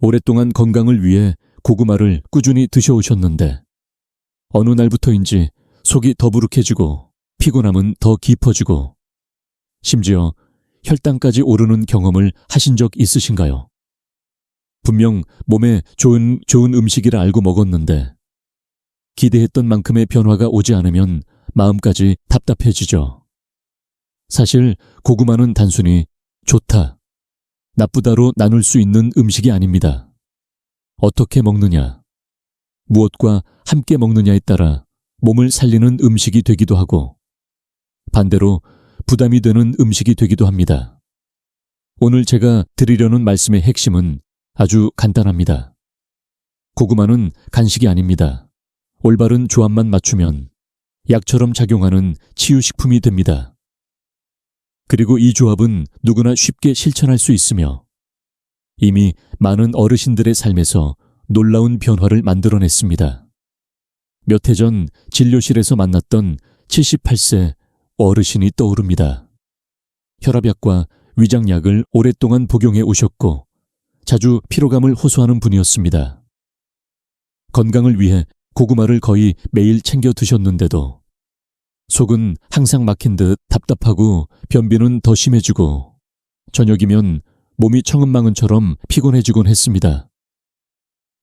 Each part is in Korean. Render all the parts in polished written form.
오랫동안 건강을 위해 고구마를 꾸준히 드셔오셨는데 어느 날부터인지 속이 더부룩해지고 피곤함은 더 깊어지고 심지어 혈당까지 오르는 경험을 하신 적 있으신가요? 분명 몸에 좋은 음식이라 알고 먹었는데 기대했던 만큼의 변화가 오지 않으면 마음까지 답답해지죠. 사실 고구마는 단순히 좋다, 나쁘다로 나눌 수 있는 음식이 아닙니다. 어떻게 먹느냐, 무엇과 함께 먹느냐에 따라 몸을 살리는 음식이 되기도 하고 반대로 부담이 되는 음식이 되기도 합니다. 오늘 제가 드리려는 말씀의 핵심은 아주 간단합니다. 고구마는 간식이 아닙니다. 올바른 조합만 맞추면 약처럼 작용하는 치유식품이 됩니다. 그리고 이 조합은 누구나 쉽게 실천할 수 있으며 이미 많은 어르신들의 삶에서 놀라운 변화를 만들어냈습니다. 몇 해 전 진료실에서 만났던 78세 어르신이 떠오릅니다. 혈압약과 위장약을 오랫동안 복용해 오셨고 자주 피로감을 호소하는 분이었습니다. 건강을 위해 고구마를 거의 매일 챙겨 드셨는데도 속은 항상 막힌 듯 답답하고 변비는 더 심해지고 저녁이면 몸이 청은망은처럼 피곤해지곤 했습니다.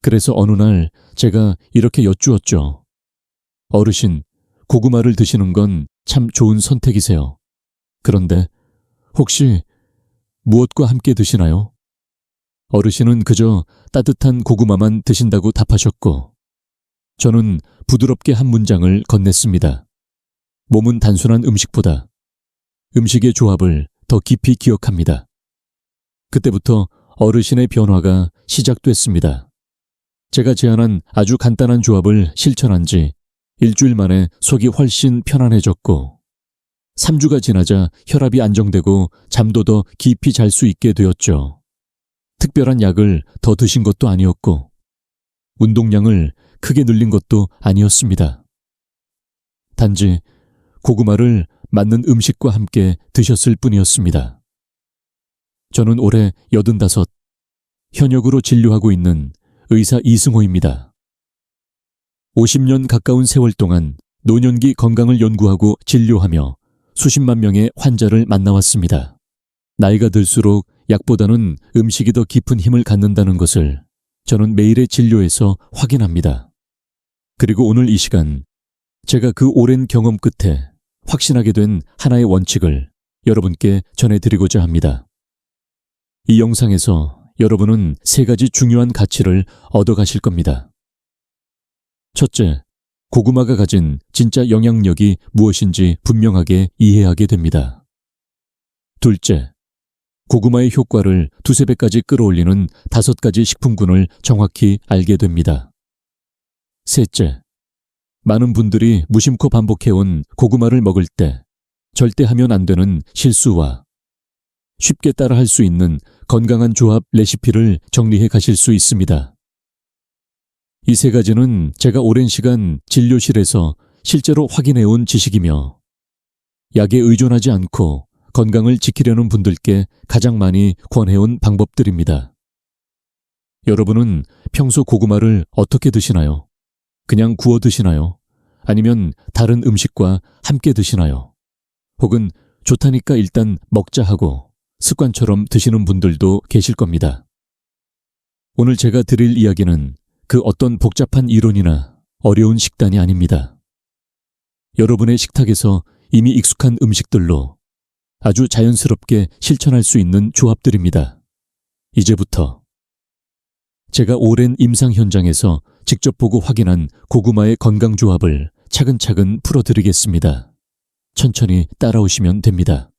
그래서 어느 날 제가 이렇게 여쭈었죠. 어르신, 고구마를 드시는 건 참 좋은 선택이세요. 그런데 혹시 무엇과 함께 드시나요? 어르신은 그저 따뜻한 고구마만 드신다고 답하셨고 저는 부드럽게 한 문장을 건넸습니다. 몸은 단순한 음식보다 음식의 조합을 더 깊이 기억합니다. 그때부터 어르신의 변화가 시작됐습니다. 제가 제안한 아주 간단한 조합을 실천한 지 일주일 만에 속이 훨씬 편안해졌고 3주가 지나자 혈압이 안정되고 잠도 더 깊이 잘 수 있게 되었죠. 특별한 약을 더 드신 것도 아니었고 운동량을 크게 늘린 것도 아니었습니다. 단지 고구마를 맞는 음식과 함께 드셨을 뿐이었습니다. 저는 올해 85, 현역으로 진료하고 있는 의사 이승호입니다. 50년 가까운 세월 동안 노년기 건강을 연구하고 진료하며 수십만 명의 환자를 만나왔습니다. 나이가 들수록 약보다는 음식이 더 깊은 힘을 갖는다는 것을 저는 매일의 진료에서 확인합니다. 그리고 오늘 이 시간, 제가 그 오랜 경험 끝에 확신하게 된 하나의 원칙을 여러분께 전해드리고자 합니다. 이 영상에서 여러분은 3가지 중요한 가치를 얻어가실 겁니다. 첫째, 고구마가 가진 진짜 영향력이 무엇인지 분명하게 이해하게 됩니다. 둘째, 고구마의 효과를 2~3배까지 끌어올리는 5가지 식품군을 정확히 알게 됩니다. 셋째, 많은 분들이 무심코 반복해온 고구마를 먹을 때 절대 하면 안 되는 실수와 쉽게 따라할 수 있는 건강한 조합 레시피를 정리해 가실 수 있습니다. 이 3가지는 제가 오랜 시간 진료실에서 실제로 확인해온 지식이며 약에 의존하지 않고 건강을 지키려는 분들께 가장 많이 권해온 방법들입니다. 여러분은 평소 고구마를 어떻게 드시나요? 그냥 구워 드시나요? 아니면 다른 음식과 함께 드시나요? 혹은 좋다니까 일단 먹자 하고 습관처럼 드시는 분들도 계실 겁니다. 오늘 제가 드릴 이야기는 그 어떤 복잡한 이론이나 어려운 식단이 아닙니다. 여러분의 식탁에서 이미 익숙한 음식들로 아주 자연스럽게 실천할 수 있는 조합들입니다. 이제부터 제가 오랜 임상 현장에서 직접 보고 확인한 고구마의 건강 조합을 차근차근 풀어드리겠습니다. 천천히 따라오시면 됩니다.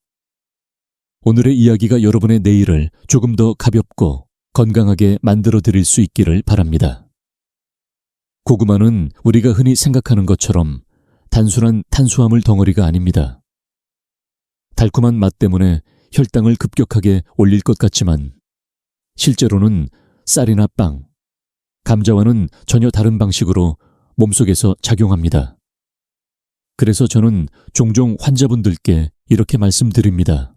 오늘의 이야기가 여러분의 내일을 조금 더 가볍고 건강하게 만들어 드릴 수 있기를 바랍니다. 고구마는 우리가 흔히 생각하는 것처럼 단순한 탄수화물 덩어리가 아닙니다. 달콤한 맛 때문에 혈당을 급격하게 올릴 것 같지만 실제로는 쌀이나 빵, 감자와는 전혀 다른 방식으로 몸속에서 작용합니다. 그래서 저는 종종 환자분들께 이렇게 말씀드립니다.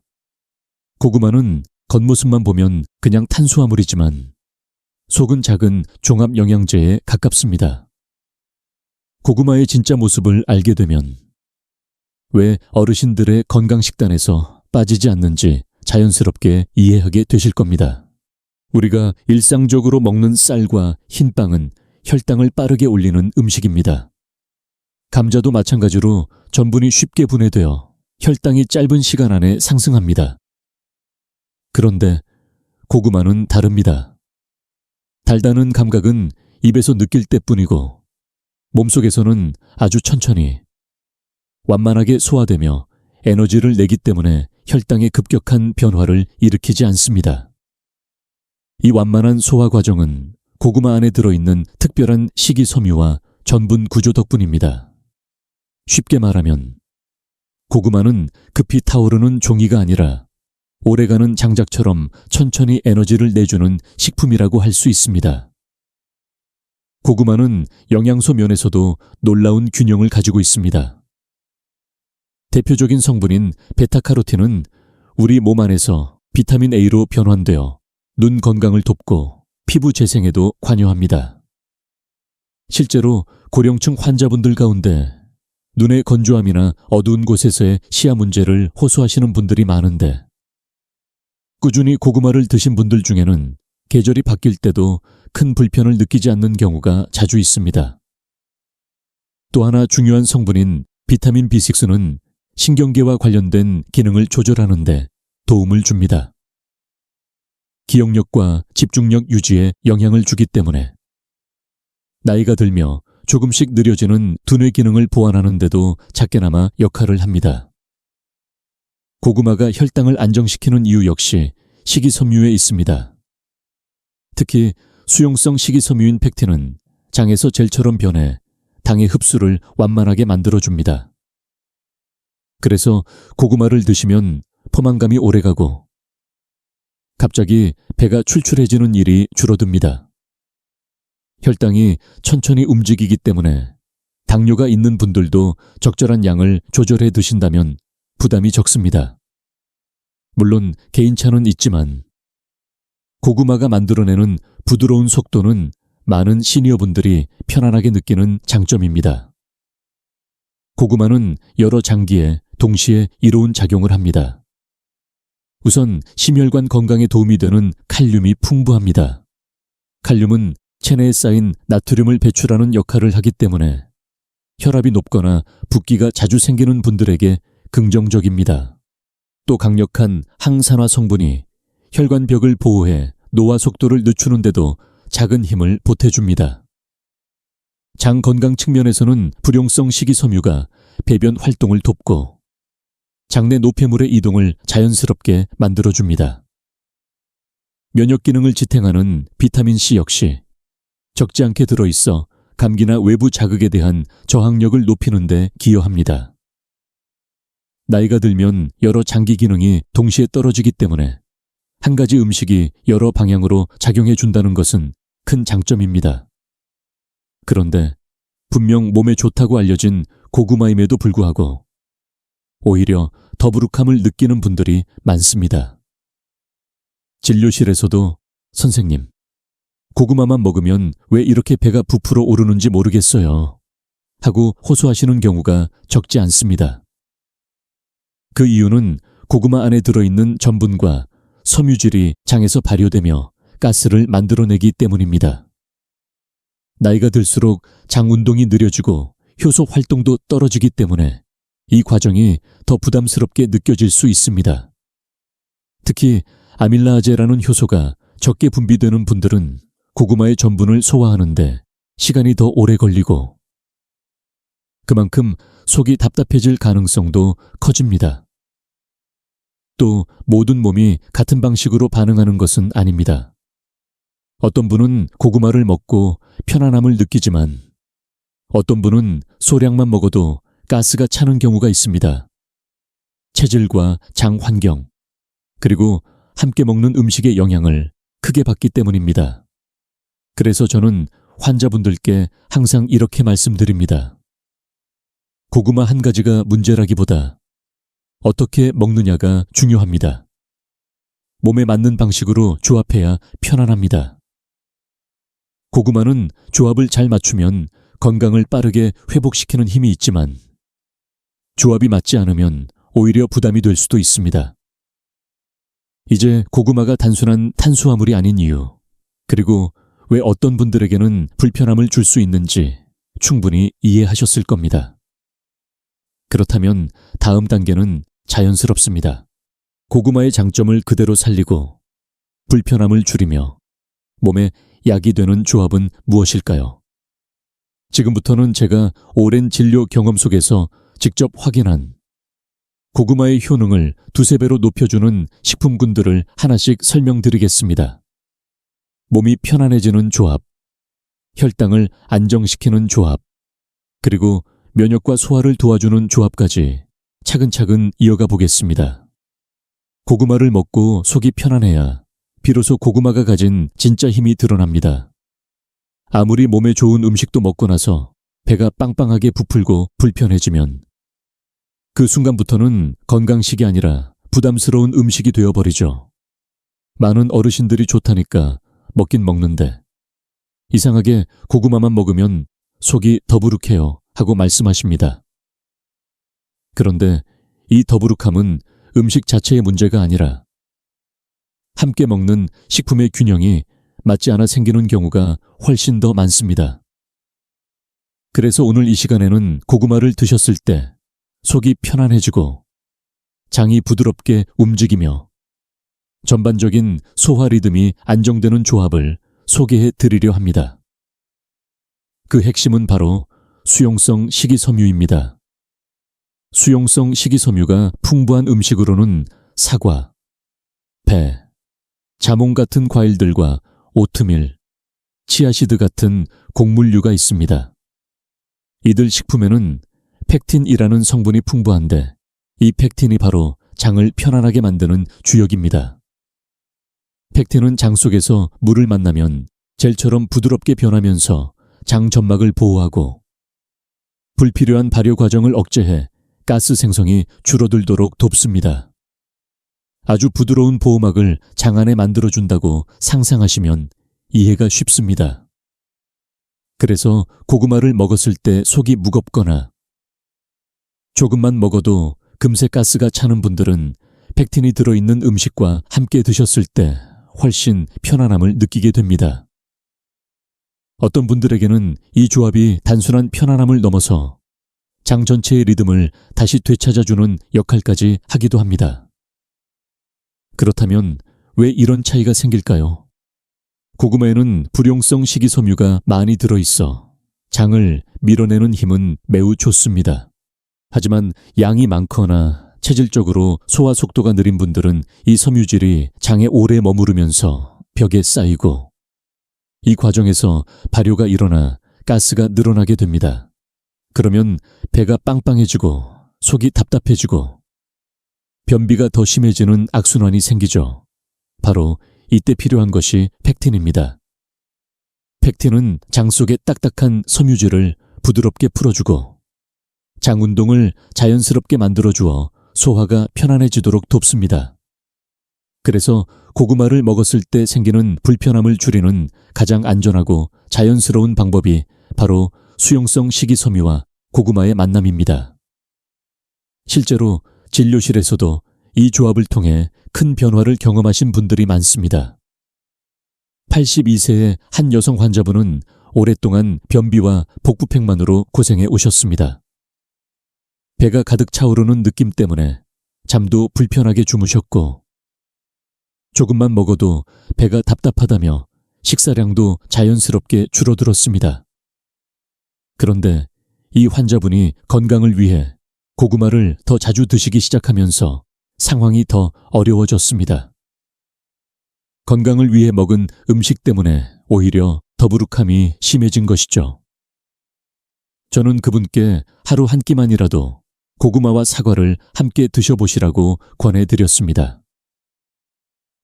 고구마는 겉모습만 보면 그냥 탄수화물이지만 속은 작은 종합 영양제에 가깝습니다. 고구마의 진짜 모습을 알게 되면 왜 어르신들의 건강식단에서 빠지지 않는지 자연스럽게 이해하게 되실 겁니다. 우리가 일상적으로 먹는 쌀과 흰빵은 혈당을 빠르게 올리는 음식입니다. 감자도 마찬가지로 전분이 쉽게 분해되어 혈당이 짧은 시간 안에 상승합니다. 그런데 고구마는 다릅니다. 달다는 감각은 입에서 느낄 때뿐이고 몸속에서는 아주 천천히 완만하게 소화되며 에너지를 내기 때문에 혈당의 급격한 변화를 일으키지 않습니다. 이 완만한 소화 과정은 고구마 안에 들어있는 특별한 식이섬유와 전분 구조 덕분입니다. 쉽게 말하면 고구마는 급히 타오르는 종이가 아니라 오래가는 장작처럼 천천히 에너지를 내주는 식품이라고 할 수 있습니다. 고구마는 영양소 면에서도 놀라운 균형을 가지고 있습니다. 대표적인 성분인 베타카로틴은 우리 몸 안에서 비타민 A로 변환되어 눈 건강을 돕고 피부 재생에도 관여합니다. 실제로 고령층 환자분들 가운데 눈의 건조함이나 어두운 곳에서의 시야 문제를 호소하시는 분들이 많은데 꾸준히 고구마를 드신 분들 중에는 계절이 바뀔 때도 큰 불편을 느끼지 않는 경우가 자주 있습니다. 또 하나 중요한 성분인 비타민 B6는 신경계와 관련된 기능을 조절하는 데 도움을 줍니다. 기억력과 집중력 유지에 영향을 주기 때문에 나이가 들며 조금씩 느려지는 두뇌 기능을 보완하는 데도 작게나마 역할을 합니다. 고구마가 혈당을 안정시키는 이유 역시 식이섬유에 있습니다. 특히 수용성 식이섬유인 펙틴은 장에서 젤처럼 변해 당의 흡수를 완만하게 만들어줍니다. 그래서 고구마를 드시면 포만감이 오래가고 갑자기 배가 출출해지는 일이 줄어듭니다. 혈당이 천천히 움직이기 때문에 당뇨가 있는 분들도 적절한 양을 조절해 드신다면 부담이 적습니다. 물론 개인차는 있지만 고구마가 만들어내는 부드러운 속도는 많은 시니어분들이 편안하게 느끼는 장점입니다. 고구마는 여러 장기에 동시에 이로운 작용을 합니다. 우선 심혈관 건강에 도움이 되는 칼륨이 풍부합니다. 칼륨은 체내에 쌓인 나트륨을 배출하는 역할을 하기 때문에 혈압이 높거나 붓기가 자주 생기는 분들에게 긍정적입니다. 또 강력한 항산화 성분이 혈관벽을 보호해 노화 속도를 늦추는 데도 작은 힘을 보태줍니다. 장 건강 측면에서는 불용성 식이섬유가 배변 활동을 돕고 장내 노폐물의 이동을 자연스럽게 만들어줍니다. 면역 기능을 지탱하는 비타민C 역시 적지 않게 들어있어 감기나 외부 자극에 대한 저항력을 높이는 데 기여합니다. 나이가 들면 여러 장기 기능이 동시에 떨어지기 때문에 한 가지 음식이 여러 방향으로 작용해 준다는 것은 큰 장점입니다. 그런데 분명 몸에 좋다고 알려진 고구마임에도 불구하고 오히려 더부룩함을 느끼는 분들이 많습니다. 진료실에서도 선생님, 고구마만 먹으면 왜 이렇게 배가 부풀어 오르는지 모르겠어요 하고 호소하시는 경우가 적지 않습니다. 그 이유는 고구마 안에 들어있는 전분과 섬유질이 장에서 발효되며 가스를 만들어내기 때문입니다. 나이가 들수록 장 운동이 느려지고 효소 활동도 떨어지기 때문에 이 과정이 더 부담스럽게 느껴질 수 있습니다. 특히 아밀라아제라는 효소가 적게 분비되는 분들은 고구마의 전분을 소화하는데 시간이 더 오래 걸리고 그만큼 속이 답답해질 가능성도 커집니다. 또 모든 몸이 같은 방식으로 반응하는 것은 아닙니다. 어떤 분은 고구마를 먹고 편안함을 느끼지만 어떤 분은 소량만 먹어도 가스가 차는 경우가 있습니다. 체질과 장 환경, 그리고 함께 먹는 음식의 영향을 크게 받기 때문입니다. 그래서 저는 환자분들께 항상 이렇게 말씀드립니다. 고구마 한 가지가 문제라기보다 어떻게 먹느냐가 중요합니다. 몸에 맞는 방식으로 조합해야 편안합니다. 고구마는 조합을 잘 맞추면 건강을 빠르게 회복시키는 힘이 있지만 조합이 맞지 않으면 오히려 부담이 될 수도 있습니다. 이제 고구마가 단순한 탄수화물이 아닌 이유, 그리고 왜 어떤 분들에게는 불편함을 줄 수 있는지 충분히 이해하셨을 겁니다. 그렇다면 다음 단계는 자연스럽습니다. 고구마의 장점을 그대로 살리고 불편함을 줄이며 몸에 약이 되는 조합은 무엇일까요? 지금부터는 제가 오랜 진료 경험 속에서 직접 확인한 고구마의 효능을 두세 배로 높여주는 식품군들을 하나씩 설명드리겠습니다. 몸이 편안해지는 조합, 혈당을 안정시키는 조합, 그리고 면역과 소화를 도와주는 조합까지 차근차근 이어가 보겠습니다. 고구마를 먹고 속이 편안해야 비로소 고구마가 가진 진짜 힘이 드러납니다. 아무리 몸에 좋은 음식도 먹고 나서 배가 빵빵하게 부풀고 불편해지면 그 순간부터는 건강식이 아니라 부담스러운 음식이 되어버리죠. 많은 어르신들이 좋다니까 먹긴 먹는데 이상하게 고구마만 먹으면 속이 더부룩해요 하고 말씀하십니다. 그런데 이 더부룩함은 음식 자체의 문제가 아니라 함께 먹는 식품의 균형이 맞지 않아 생기는 경우가 훨씬 더 많습니다. 그래서 오늘 이 시간에는 고구마를 드셨을 때 속이 편안해지고 장이 부드럽게 움직이며 전반적인 소화 리듬이 안정되는 조합을 소개해 드리려 합니다. 그 핵심은 바로 수용성 식이섬유입니다. 수용성 식이섬유가 풍부한 음식으로는 사과, 배, 자몽 같은 과일들과 오트밀, 치아시드 같은 곡물류가 있습니다. 이들 식품에는 펙틴이라는 성분이 풍부한데 이 펙틴이 바로 장을 편안하게 만드는 주역입니다. 펙틴은 장 속에서 물을 만나면 젤처럼 부드럽게 변하면서 장 점막을 보호하고 불필요한 발효 과정을 억제해 가스 생성이 줄어들도록 돕습니다. 아주 부드러운 보호막을 장 안에 만들어준다고 상상하시면 이해가 쉽습니다. 그래서 고구마를 먹었을 때 속이 무겁거나 조금만 먹어도 금세 가스가 차는 분들은 펙틴이 들어있는 음식과 함께 드셨을 때 훨씬 편안함을 느끼게 됩니다. 어떤 분들에게는 이 조합이 단순한 편안함을 넘어서 장 전체의 리듬을 다시 되찾아주는 역할까지 하기도 합니다. 그렇다면 왜 이런 차이가 생길까요? 고구마에는 불용성 식이섬유가 많이 들어있어 장을 밀어내는 힘은 매우 좋습니다. 하지만 양이 많거나 체질적으로 소화 속도가 느린 분들은 이 섬유질이 장에 오래 머무르면서 벽에 쌓이고 이 과정에서 발효가 일어나 가스가 늘어나게 됩니다. 그러면 배가 빵빵해지고 속이 답답해지고 변비가 더 심해지는 악순환이 생기죠. 바로 이때 필요한 것이 펙틴입니다. 펙틴은 장 속의 딱딱한 섬유질을 부드럽게 풀어주고 장 운동을 자연스럽게 만들어주어 소화가 편안해지도록 돕습니다. 그래서 고구마를 먹었을 때 생기는 불편함을 줄이는 가장 안전하고 자연스러운 방법이 바로 수용성 식이섬유와 고구마의 만남입니다. 실제로 진료실에서도 이 조합을 통해 큰 변화를 경험하신 분들이 많습니다. 82세의 한 여성 환자분은 오랫동안 변비와 복부팽만으로 고생해 오셨습니다. 배가 가득 차오르는 느낌 때문에 잠도 불편하게 주무셨고 조금만 먹어도 배가 답답하다며 식사량도 자연스럽게 줄어들었습니다. 그런데 이 환자분이 건강을 위해 고구마를 더 자주 드시기 시작하면서 상황이 더 어려워졌습니다. 건강을 위해 먹은 음식 때문에 오히려 더부룩함이 심해진 것이죠. 저는 그분께 하루 한 끼만이라도 고구마와 사과를 함께 드셔보시라고 권해드렸습니다.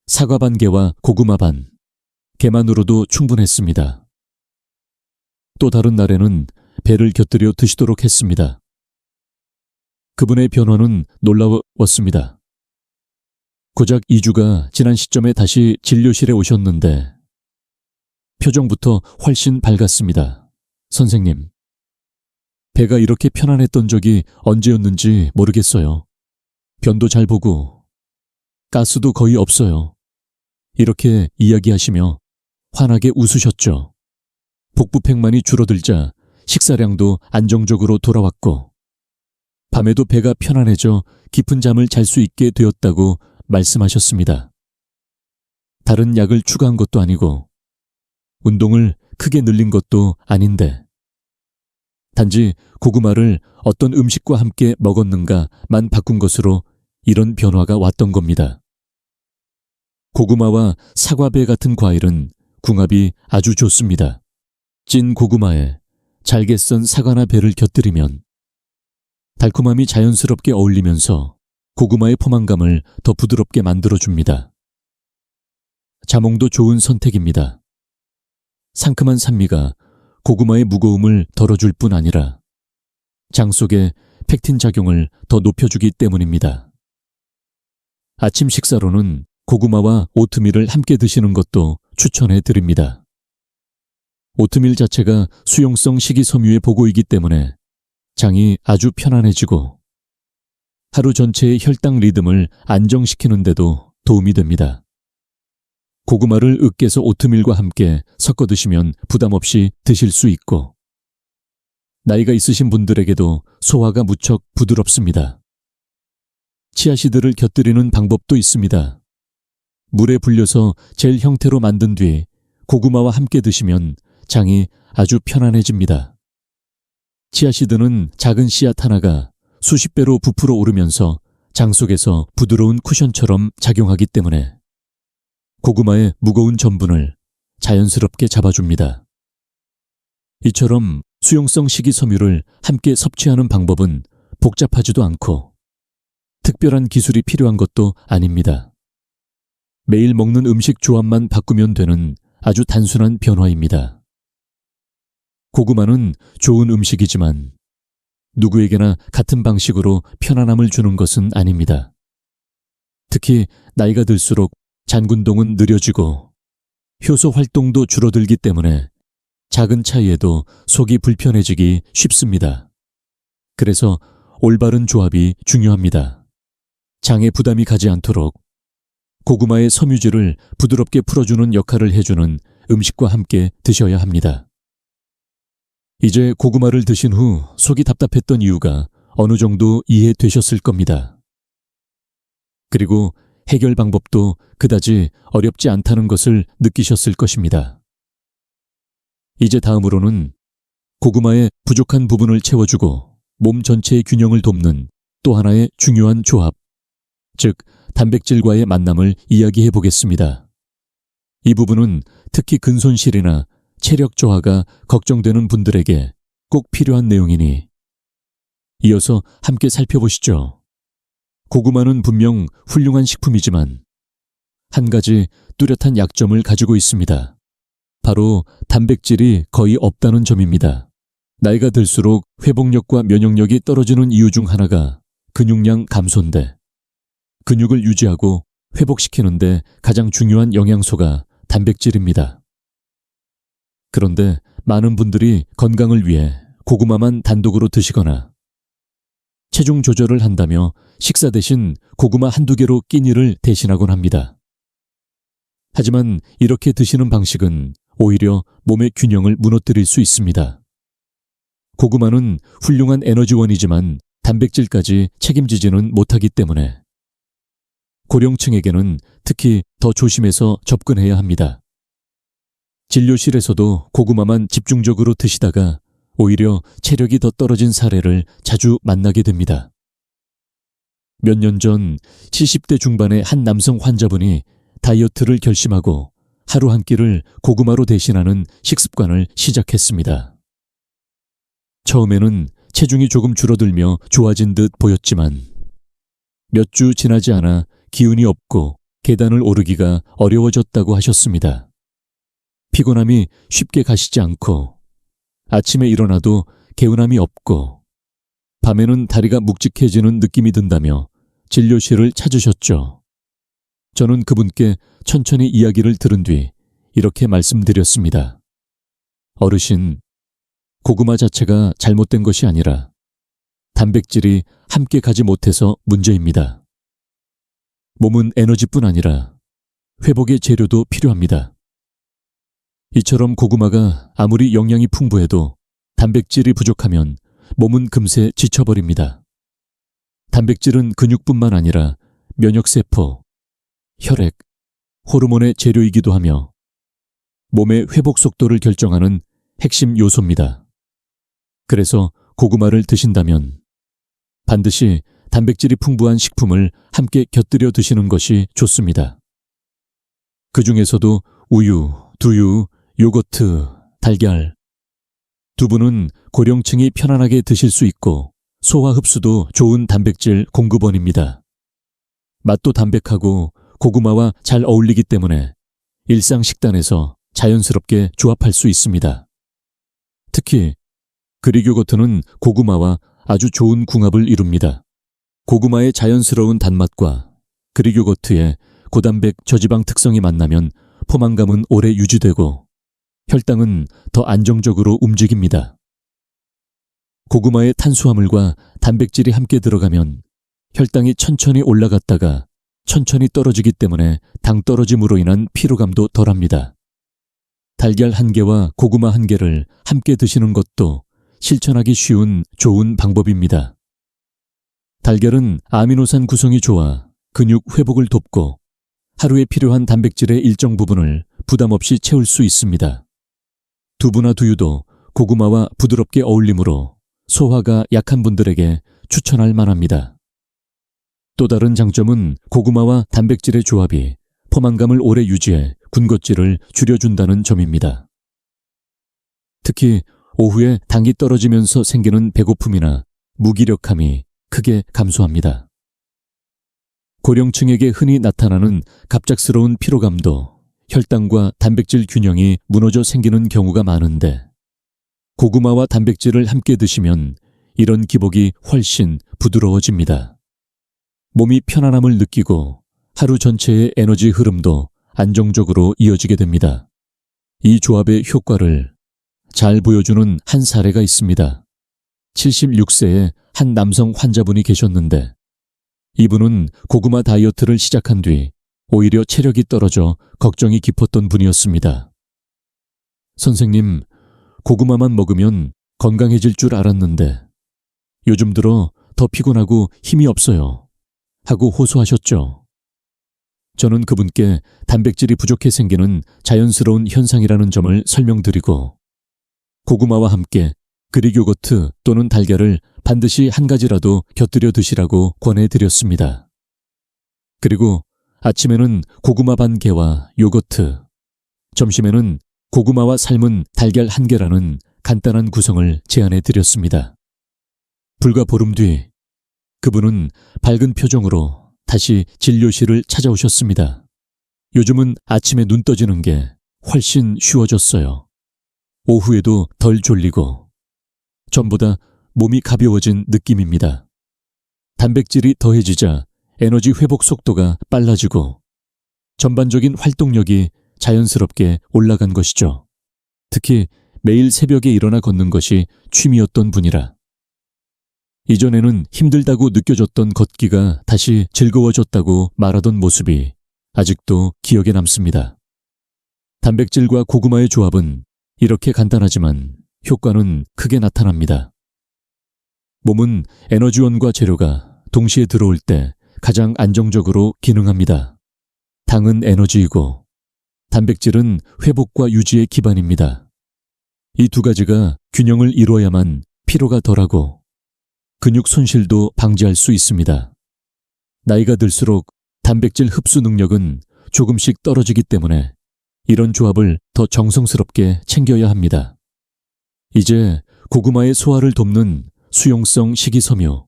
사과 반 개와 고구마 반, 개만으로도 충분했습니다. 또 다른 날에는 배를 곁들여 드시도록 했습니다. 그분의 변화는 놀라웠습니다. 고작 2주가 지난 시점에 다시 진료실에 오셨는데 표정부터 훨씬 밝았습니다. 선생님, 배가 이렇게 편안했던 적이 언제였는지 모르겠어요. 변도 잘 보고 가스도 거의 없어요. 이렇게 이야기하시며 환하게 웃으셨죠. 복부팩만이 줄어들자 식사량도 안정적으로 돌아왔고 밤에도 배가 편안해져 깊은 잠을 잘 수 있게 되었다고 말씀하셨습니다. 다른 약을 추가한 것도 아니고 운동을 크게 늘린 것도 아닌데 단지 고구마를 어떤 음식과 함께 먹었는가만 바꾼 것으로 이런 변화가 왔던 겁니다. 고구마와 사과배 같은 과일은 궁합이 아주 좋습니다. 찐 고구마에 잘게 썬 사과나 배를 곁들이면 달콤함이 자연스럽게 어울리면서 고구마의 포만감을 더 부드럽게 만들어줍니다. 자몽도 좋은 선택입니다. 상큼한 산미가 고구마의 무거움을 덜어줄 뿐 아니라 장 속의 펙틴 작용을 더 높여주기 때문입니다. 아침 식사로는 고구마와 오트밀을 함께 드시는 것도 추천해 드립니다. 오트밀 자체가 수용성 식이섬유의 보고이기 때문에 장이 아주 편안해지고 하루 전체의 혈당 리듬을 안정시키는 데도 도움이 됩니다. 고구마를 으깨서 오트밀과 함께 섞어 드시면 부담 없이 드실 수 있고 나이가 있으신 분들에게도 소화가 무척 부드럽습니다. 치아씨드를 곁들이는 방법도 있습니다. 물에 불려서 젤 형태로 만든 뒤 고구마와 함께 드시면 장이 아주 편안해집니다. 치아씨드는 작은 씨앗 하나가 수십 배로 부풀어 오르면서 장 속에서 부드러운 쿠션처럼 작용하기 때문에 고구마의 무거운 전분을 자연스럽게 잡아줍니다. 이처럼 수용성 식이섬유를 함께 섭취하는 방법은 복잡하지도 않고 특별한 기술이 필요한 것도 아닙니다. 매일 먹는 음식 조합만 바꾸면 되는 아주 단순한 변화입니다. 고구마는 좋은 음식이지만 누구에게나 같은 방식으로 편안함을 주는 것은 아닙니다. 특히 나이가 들수록 잔군동은 느려지고 효소 활동도 줄어들기 때문에 작은 차이에도 속이 불편해지기 쉽습니다. 그래서 올바른 조합이 중요합니다. 장에 부담이 가지 않도록 고구마의 섬유질을 부드럽게 풀어주는 역할을 해주는 음식과 함께 드셔야 합니다. 이제 고구마를 드신 후 속이 답답했던 이유가 어느 정도 이해되셨을 겁니다. 그리고 해결 방법도 그다지 어렵지 않다는 것을 느끼셨을 것입니다. 이제 다음으로는 고구마의 부족한 부분을 채워주고 몸 전체의 균형을 돕는 또 하나의 중요한 조합, 즉 단백질과의 만남을 이야기해 보겠습니다. 이 부분은 특히 근손실이나 체력 저하가 걱정되는 분들에게 꼭 필요한 내용이니 이어서 함께 살펴보시죠. 고구마는 분명 훌륭한 식품이지만 한 가지 뚜렷한 약점을 가지고 있습니다. 바로 단백질이 거의 없다는 점입니다. 나이가 들수록 회복력과 면역력이 떨어지는 이유 중 하나가 근육량 감소인데 근육을 유지하고 회복시키는데 가장 중요한 영양소가 단백질입니다. 그런데 많은 분들이 건강을 위해 고구마만 단독으로 드시거나 체중 조절을 한다며 식사 대신 고구마 한두 개로 끼니를 대신하곤 합니다. 하지만 이렇게 드시는 방식은 오히려 몸의 균형을 무너뜨릴 수 있습니다. 고구마는 훌륭한 에너지원이지만 단백질까지 책임지지는 못하기 때문에 고령층에게는 특히 더 조심해서 접근해야 합니다. 진료실에서도 고구마만 집중적으로 드시다가 오히려 체력이 더 떨어진 사례를 자주 만나게 됩니다. 몇 년 전 70대 중반의 한 남성 환자분이 다이어트를 결심하고 하루 한 끼를 고구마로 대신하는 식습관을 시작했습니다. 처음에는 체중이 조금 줄어들며 좋아진 듯 보였지만 몇 주 지나지 않아 기운이 없고 계단을 오르기가 어려워졌다고 하셨습니다. 피곤함이 쉽게 가시지 않고 아침에 일어나도 개운함이 없고 밤에는 다리가 묵직해지는 느낌이 든다며 진료실을 찾으셨죠. 저는 그분께 천천히 이야기를 들은 뒤 이렇게 말씀드렸습니다. 어르신, 고구마 자체가 잘못된 것이 아니라 단백질이 함께 가지 못해서 문제입니다. 몸은 에너지뿐 아니라 회복의 재료도 필요합니다. 이처럼 고구마가 아무리 영양이 풍부해도 단백질이 부족하면 몸은 금세 지쳐버립니다. 단백질은 근육뿐만 아니라 면역세포, 혈액, 호르몬의 재료이기도 하며 몸의 회복 속도를 결정하는 핵심 요소입니다. 그래서 고구마를 드신다면 반드시 단백질이 풍부한 식품을 함께 곁들여 드시는 것이 좋습니다. 그 중에서도 우유, 두유, 요거트, 달걀, 두부는 고령층이 편안하게 드실 수 있고 소화 흡수도 좋은 단백질 공급원입니다. 맛도 담백하고 고구마와 잘 어울리기 때문에 일상 식단에서 자연스럽게 조합할 수 있습니다. 특히 그릭 요거트는 고구마와 아주 좋은 궁합을 이룹니다. 고구마의 자연스러운 단맛과 그릭 요거트의 고단백 저지방 특성이 만나면 포만감은 오래 유지되고 혈당은 더 안정적으로 움직입니다. 고구마의 탄수화물과 단백질이 함께 들어가면 혈당이 천천히 올라갔다가 천천히 떨어지기 때문에 당 떨어짐으로 인한 피로감도 덜합니다. 달걀 1개와 고구마 1개를 함께 드시는 것도 실천하기 쉬운 좋은 방법입니다. 달걀은 아미노산 구성이 좋아 근육 회복을 돕고 하루에 필요한 단백질의 일정 부분을 부담 없이 채울 수 있습니다. 두부나 두유도 고구마와 부드럽게 어울리므로 소화가 약한 분들에게 추천할 만합니다. 또 다른 장점은 고구마와 단백질의 조합이 포만감을 오래 유지해 군것질을 줄여준다는 점입니다. 특히 오후에 당이 떨어지면서 생기는 배고픔이나 무기력함이 크게 감소합니다. 고령층에게 흔히 나타나는 갑작스러운 피로감도 혈당과 단백질 균형이 무너져 생기는 경우가 많은데 고구마와 단백질을 함께 드시면 이런 기복이 훨씬 부드러워집니다. 몸이 편안함을 느끼고 하루 전체의 에너지 흐름도 안정적으로 이어지게 됩니다. 이 조합의 효과를 잘 보여주는 한 사례가 있습니다. 76세의 한 남성 환자분이 계셨는데 이분은 고구마 다이어트를 시작한 뒤 오히려 체력이 떨어져 걱정이 깊었던 분이었습니다. 선생님, 고구마만 먹으면 건강해질 줄 알았는데 요즘 들어 더 피곤하고 힘이 없어요. 하고 호소하셨죠. 저는 그분께 단백질이 부족해 생기는 자연스러운 현상이라는 점을 설명드리고 고구마와 함께 그릭 요거트 또는 달걀을 반드시 한 가지라도 곁들여 드시라고 권해드렸습니다. 그리고 아침에는 고구마 반 개와 요거트, 점심에는 고구마와 삶은 달걀 1개라는 간단한 구성을 제안해 드렸습니다. 불과 보름 뒤 그분은 밝은 표정으로 다시 진료실을 찾아오셨습니다. 요즘은 아침에 눈 떠지는 게 훨씬 쉬워졌어요. 오후에도 덜 졸리고 전보다 몸이 가벼워진 느낌입니다. 단백질이 더해지자 에너지 회복 속도가 빨라지고 전반적인 활동력이 자연스럽게 올라간 것이죠. 특히 매일 새벽에 일어나 걷는 것이 취미였던 분이라 이전에는 힘들다고 느껴졌던 걷기가 다시 즐거워졌다고 말하던 모습이 아직도 기억에 남습니다. 단백질과 고구마의 조합은 이렇게 간단하지만 효과는 크게 나타납니다. 몸은 에너지원과 재료가 동시에 들어올 때 가장 안정적으로 기능합니다. 당은 에너지이고 단백질은 회복과 유지의 기반입니다. 이 두 가지가 균형을 이루어야만 피로가 덜하고 근육 손실도 방지할 수 있습니다. 나이가 들수록 단백질 흡수 능력은 조금씩 떨어지기 때문에 이런 조합을 더 정성스럽게 챙겨야 합니다. 이제 고구마의 소화를 돕는 수용성 식이섬유,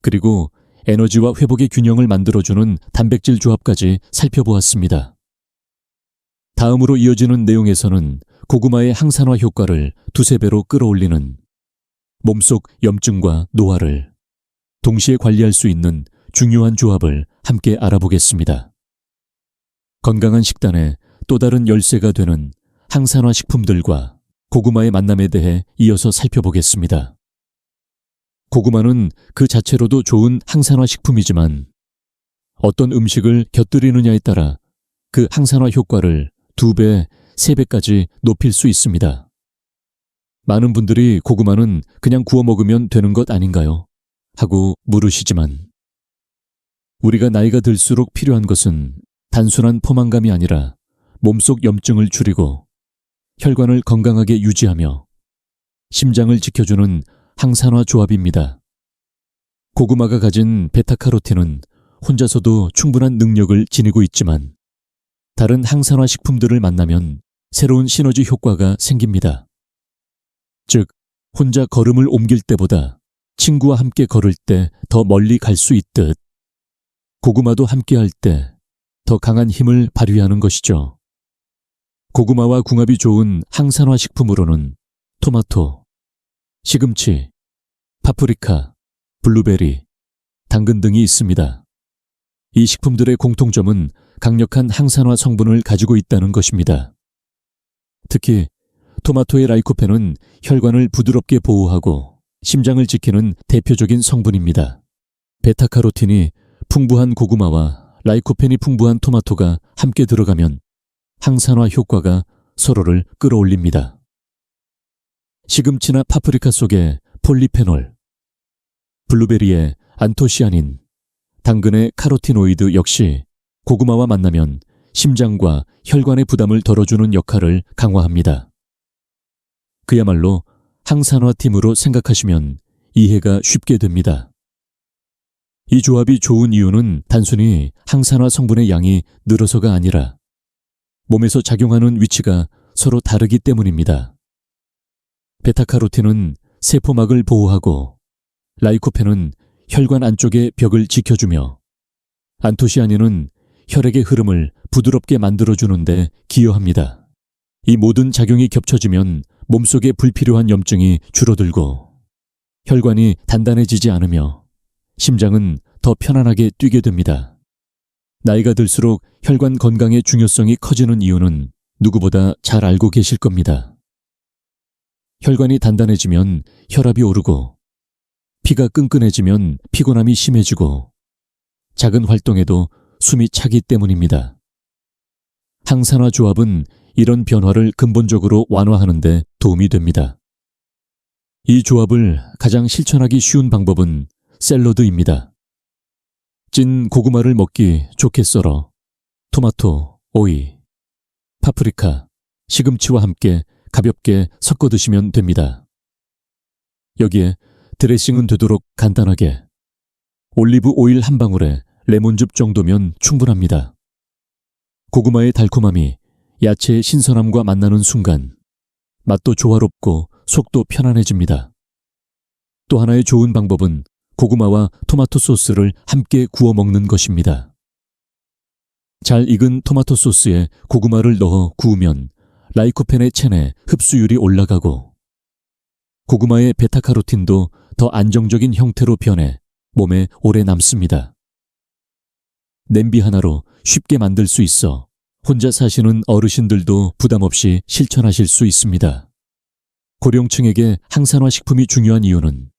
그리고 에너지와 회복의 균형을 만들어주는 단백질 조합까지 살펴보았습니다. 다음으로 이어지는 내용에서는 고구마의 항산화 효과를 2~3배로 끌어올리는 몸속 염증과 노화를 동시에 관리할 수 있는 중요한 조합을 함께 알아보겠습니다. 건강한 식단에 또 다른 열쇠가 되는 항산화 식품들과 고구마의 만남에 대해 이어서 살펴보겠습니다. 고구마는 그 자체로도 좋은 항산화 식품이지만 어떤 음식을 곁들이느냐에 따라 그 항산화 효과를 2배, 3배까지 높일 수 있습니다. 많은 분들이 고구마는 그냥 구워 먹으면 되는 것 아닌가요? 하고 물으시지만 우리가 나이가 들수록 필요한 것은 단순한 포만감이 아니라 몸속 염증을 줄이고 혈관을 건강하게 유지하며 심장을 지켜주는 항산화 조합입니다. 고구마가 가진 베타카로틴은 혼자서도 충분한 능력을 지니고 있지만 다른 항산화 식품들을 만나면 새로운 시너지 효과가 생깁니다. 즉, 혼자 걸음을 옮길 때보다 친구와 함께 걸을 때 더 멀리 갈 수 있듯 고구마도 함께할 때 더 강한 힘을 발휘하는 것이죠. 고구마와 궁합이 좋은 항산화 식품으로는 토마토, 시금치, 파프리카, 블루베리, 당근 등이 있습니다. 이 식품들의 공통점은 강력한 항산화 성분을 가지고 있다는 것입니다. 특히 토마토의 라이코펜은 혈관을 부드럽게 보호하고 심장을 지키는 대표적인 성분입니다. 베타카로틴이 풍부한 고구마와 라이코펜이 풍부한 토마토가 함께 들어가면 항산화 효과가 서로를 끌어올립니다. 시금치나 파프리카 속의 폴리페놀, 블루베리의 안토시아닌, 당근의 카로티노이드 역시 고구마와 만나면 심장과 혈관의 부담을 덜어주는 역할을 강화합니다. 그야말로 항산화 팀으로 생각하시면 이해가 쉽게 됩니다. 이 조합이 좋은 이유는 단순히 항산화 성분의 양이 늘어서가 아니라 몸에서 작용하는 위치가 서로 다르기 때문입니다. 베타카로틴은 세포막을 보호하고 라이코펜은 혈관 안쪽의 벽을 지켜주며 안토시아닌은 혈액의 흐름을 부드럽게 만들어주는데 기여합니다. 이 모든 작용이 겹쳐지면 몸속에 불필요한 염증이 줄어들고 혈관이 단단해지지 않으며 심장은 더 편안하게 뛰게 됩니다. 나이가 들수록 혈관 건강의 중요성이 커지는 이유는 누구보다 잘 알고 계실 겁니다. 혈관이 단단해지면 혈압이 오르고 피가 끈끈해지면 피곤함이 심해지고 작은 활동에도 숨이 차기 때문입니다. 항산화 조합은 이런 변화를 근본적으로 완화하는 데 도움이 됩니다. 이 조합을 가장 실천하기 쉬운 방법은 샐러드입니다. 찐 고구마를 먹기 좋게 썰어 토마토, 오이, 파프리카, 시금치와 함께 가볍게 섞어 드시면 됩니다. 여기에 드레싱은 되도록 간단하게 올리브 오일 한 방울에 레몬즙 정도면 충분합니다. 고구마의 달콤함이 야채의 신선함과 만나는 순간 맛도 조화롭고 속도 편안해집니다. 또 하나의 좋은 방법은 고구마와 토마토 소스를 함께 구워 먹는 것입니다. 잘 익은 토마토 소스에 고구마를 넣어 구우면 라이코펜의 체내 흡수율이 올라가고 고구마의 베타카로틴도 더 안정적인 형태로 변해 몸에 오래 남습니다. 냄비 하나로 쉽게 만들 수 있어 혼자 사시는 어르신들도 부담 없이 실천하실 수 있습니다. 고령층에게 항산화 식품이 중요한 이유는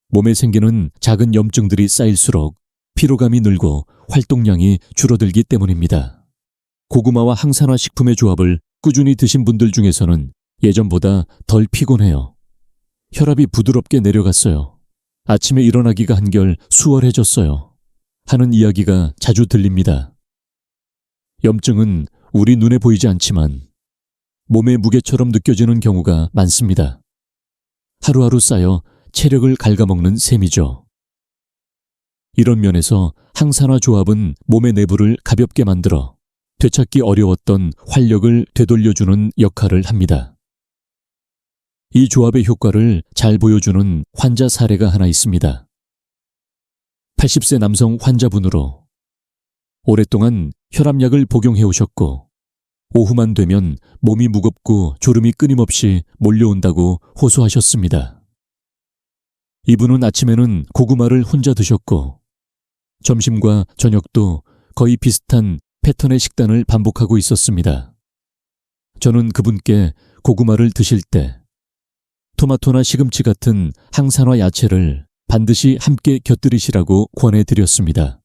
몸에 생기는 작은 염증들이 쌓일수록 피로감이 늘고 활동량이 줄어들기 때문입니다. 고구마와 항산화 식품의 조합을 꾸준히 드신 분들 중에서는 예전보다 덜 피곤해요. 혈압이 부드럽게 내려갔어요. 아침에 일어나기가 한결 수월해졌어요. 하는 이야기가 자주 들립니다. 염증은 우리 눈에 보이지 않지만 몸의 무게처럼 느껴지는 경우가 많습니다. 하루하루 쌓여 체력을 갉아먹는 셈이죠. 이런 면에서 항산화 조합은 몸의 내부를 가볍게 만들어 되찾기 어려웠던 활력을 되돌려주는 역할을 합니다. 이 조합의 효과를 잘 보여주는 환자 사례가 하나 있습니다. 80세 남성 환자분으로 오랫동안 혈압약을 복용해 오셨고 오후만 되면 몸이 무겁고 졸음이 끊임없이 몰려온다고 호소하셨습니다. 이분은 아침에는 고구마를 혼자 드셨고 점심과 저녁도 거의 비슷한 패턴의 식단을 반복하고 있었습니다. 저는 그분께 고구마를 드실 때 토마토나 시금치 같은 항산화 야채를 반드시 함께 곁들이시라고 권해드렸습니다.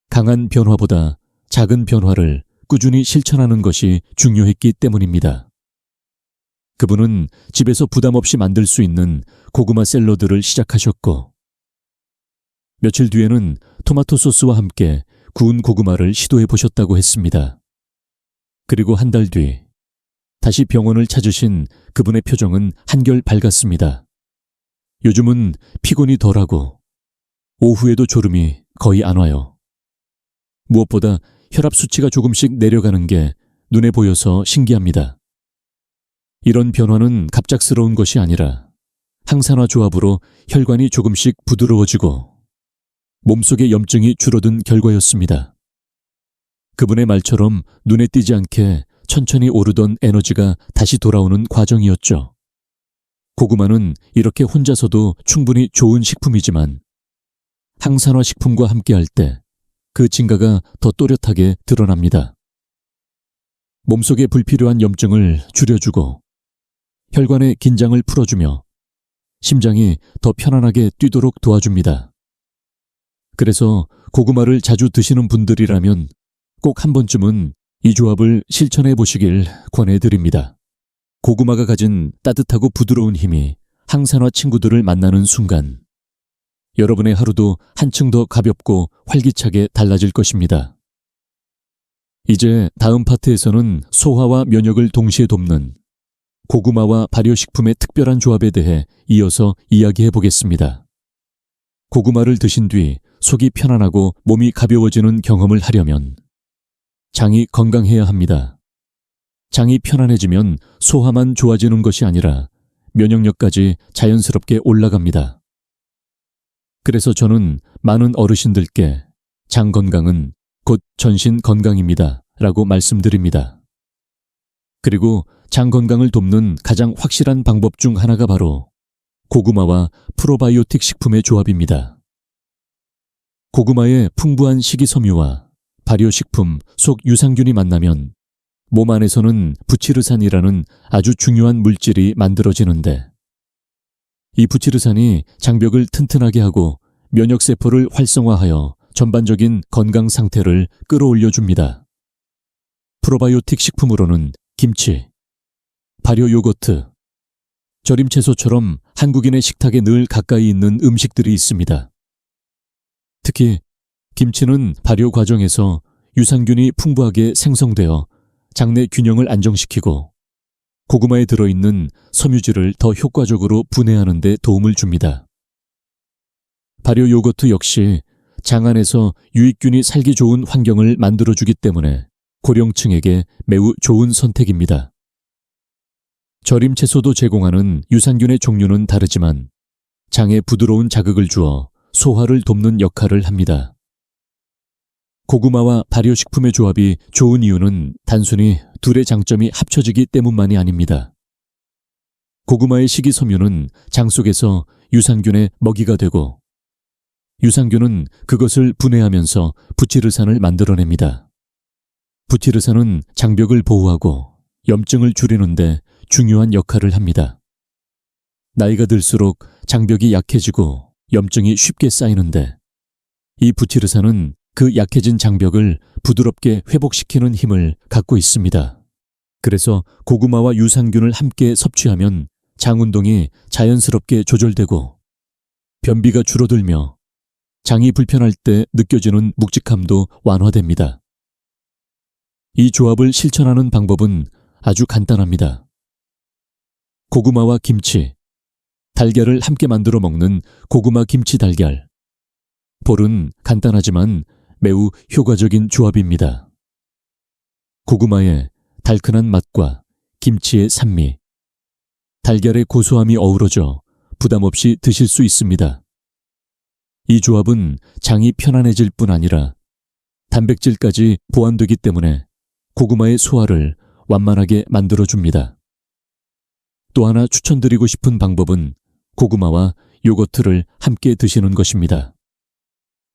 강한 변화보다 작은 변화를 꾸준히 실천하는 것이 중요했기 때문입니다. 그분은 집에서 부담 없이 만들 수 있는 고구마 샐러드를 시작하셨고, 며칠 뒤에는 토마토 소스와 함께 구운 고구마를 시도해 보셨다고 했습니다. 그리고 한 달 뒤, 다시 병원을 찾으신 그분의 표정은 한결 밝았습니다. 요즘은 피곤이 덜하고 오후에도 졸음이 거의 안 와요. 무엇보다 혈압 수치가 조금씩 내려가는 게 눈에 보여서 신기합니다. 이런 변화는 갑작스러운 것이 아니라 항산화 조합으로 혈관이 조금씩 부드러워지고 몸속의 염증이 줄어든 결과였습니다. 그분의 말처럼 눈에 띄지 않게 천천히 오르던 에너지가 다시 돌아오는 과정이었죠. 고구마는 이렇게 혼자서도 충분히 좋은 식품이지만 항산화 식품과 함께할 때 그 진가가 더 또렷하게 드러납니다. 몸속에 불필요한 염증을 줄여주고 혈관의 긴장을 풀어주며 심장이 더 편안하게 뛰도록 도와줍니다. 그래서 고구마를 자주 드시는 분들이라면 꼭 한 번쯤은 이 조합을 실천해 보시길 권해드립니다. 고구마가 가진 따뜻하고 부드러운 힘이 항산화 친구들을 만나는 순간 여러분의 하루도 한층 더 가볍고 활기차게 달라질 것입니다. 이제 다음 파트에서는 소화와 면역을 동시에 돕는 고구마와 발효식품의 특별한 조합에 대해 이어서 이야기해 보겠습니다. 고구마를 드신 뒤 속이 편안하고 몸이 가벼워지는 경험을 하려면 장이 건강해야 합니다. 장이 편안해지면 소화만 좋아지는 것이 아니라 면역력까지 자연스럽게 올라갑니다. 그래서 저는 많은 어르신들께 장 건강은 곧 전신 건강입니다 라고 말씀드립니다. 그리고 장 건강을 돕는 가장 확실한 방법 중 하나가 바로 고구마와 프로바이오틱 식품의 조합입니다. 고구마의 풍부한 식이섬유와 발효식품 속 유산균이 만나면 몸 안에서는 부치르산이라는 아주 중요한 물질이 만들어지는데, 이 부치르산이 장벽을 튼튼하게 하고 면역세포를 활성화하여 전반적인 건강 상태를 끌어올려줍니다. 프로바이오틱 식품으로는 김치, 발효 요거트, 절임 채소처럼 한국인의 식탁에 늘 가까이 있는 음식들이 있습니다. 특히 김치는 발효 과정에서 유산균이 풍부하게 생성되어 장내 균형을 안정시키고 고구마에 들어있는 섬유질을 더 효과적으로 분해하는 데 도움을 줍니다. 발효 요거트 역시 장 안에서 유익균이 살기 좋은 환경을 만들어주기 때문에 고령층에게 매우 좋은 선택입니다. 절임 채소도 제공하는 유산균의 종류는 다르지만 장에 부드러운 자극을 주어 소화를 돕는 역할을 합니다. 고구마와 발효식품의 조합이 좋은 이유는 단순히 둘의 장점이 합쳐지기 때문만이 아닙니다. 고구마의 식이섬유는 장 속에서 유산균의 먹이가 되고 유산균은 그것을 분해하면서 부치르산을 만들어냅니다. 부치르산은 장벽을 보호하고 염증을 줄이는데 중요한 역할을 합니다. 나이가 들수록 장벽이 약해지고 염증이 쉽게 쌓이는데 이 부치르산은 그 약해진 장벽을 부드럽게 회복시키는 힘을 갖고 있습니다. 그래서 고구마와 유산균을 함께 섭취하면 장 운동이 자연스럽게 조절되고 변비가 줄어들며 장이 불편할 때 느껴지는 묵직함도 완화됩니다. 이 조합을 실천하는 방법은 아주 간단합니다. 고구마와 김치, 달걀을 함께 만들어 먹는 고구마 김치 달걀. 볼은 간단하지만 매우 효과적인 조합입니다. 고구마의 달큰한 맛과 김치의 산미, 달걀의 고소함이 어우러져 부담 없이 드실 수 있습니다. 이 조합은 장이 편안해질 뿐 아니라 단백질까지 보완되기 때문에 고구마의 소화를 완만하게 만들어줍니다. 또 하나 추천드리고 싶은 방법은 고구마와 요거트를 함께 드시는 것입니다.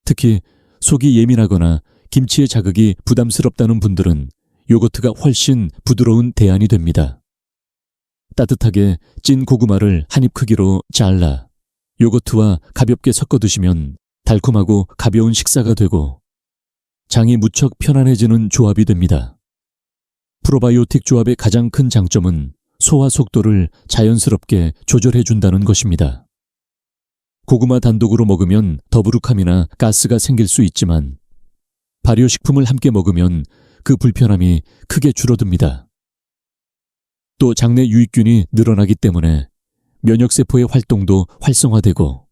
특히 속이 예민하거나 김치의 자극이 부담스럽다는 분들은 요거트가 훨씬 부드러운 대안이 됩니다. 따뜻하게 찐 고구마를 한 입 크기로 잘라 요거트와 가볍게 섞어 드시면 달콤하고 가벼운 식사가 되고 장이 무척 편안해지는 조합이 됩니다. 프로바이오틱 조합의 가장 큰 장점은 소화 속도를 자연스럽게 조절해 준다는 것입니다. 고구마 단독으로 먹으면 더부룩함이나 가스가 생길 수 있지만 발효식품을 함께 먹으면 그 불편함이 크게 줄어듭니다. 또 장내 유익균이 늘어나기 때문에 면역세포의 활동도 활성화되고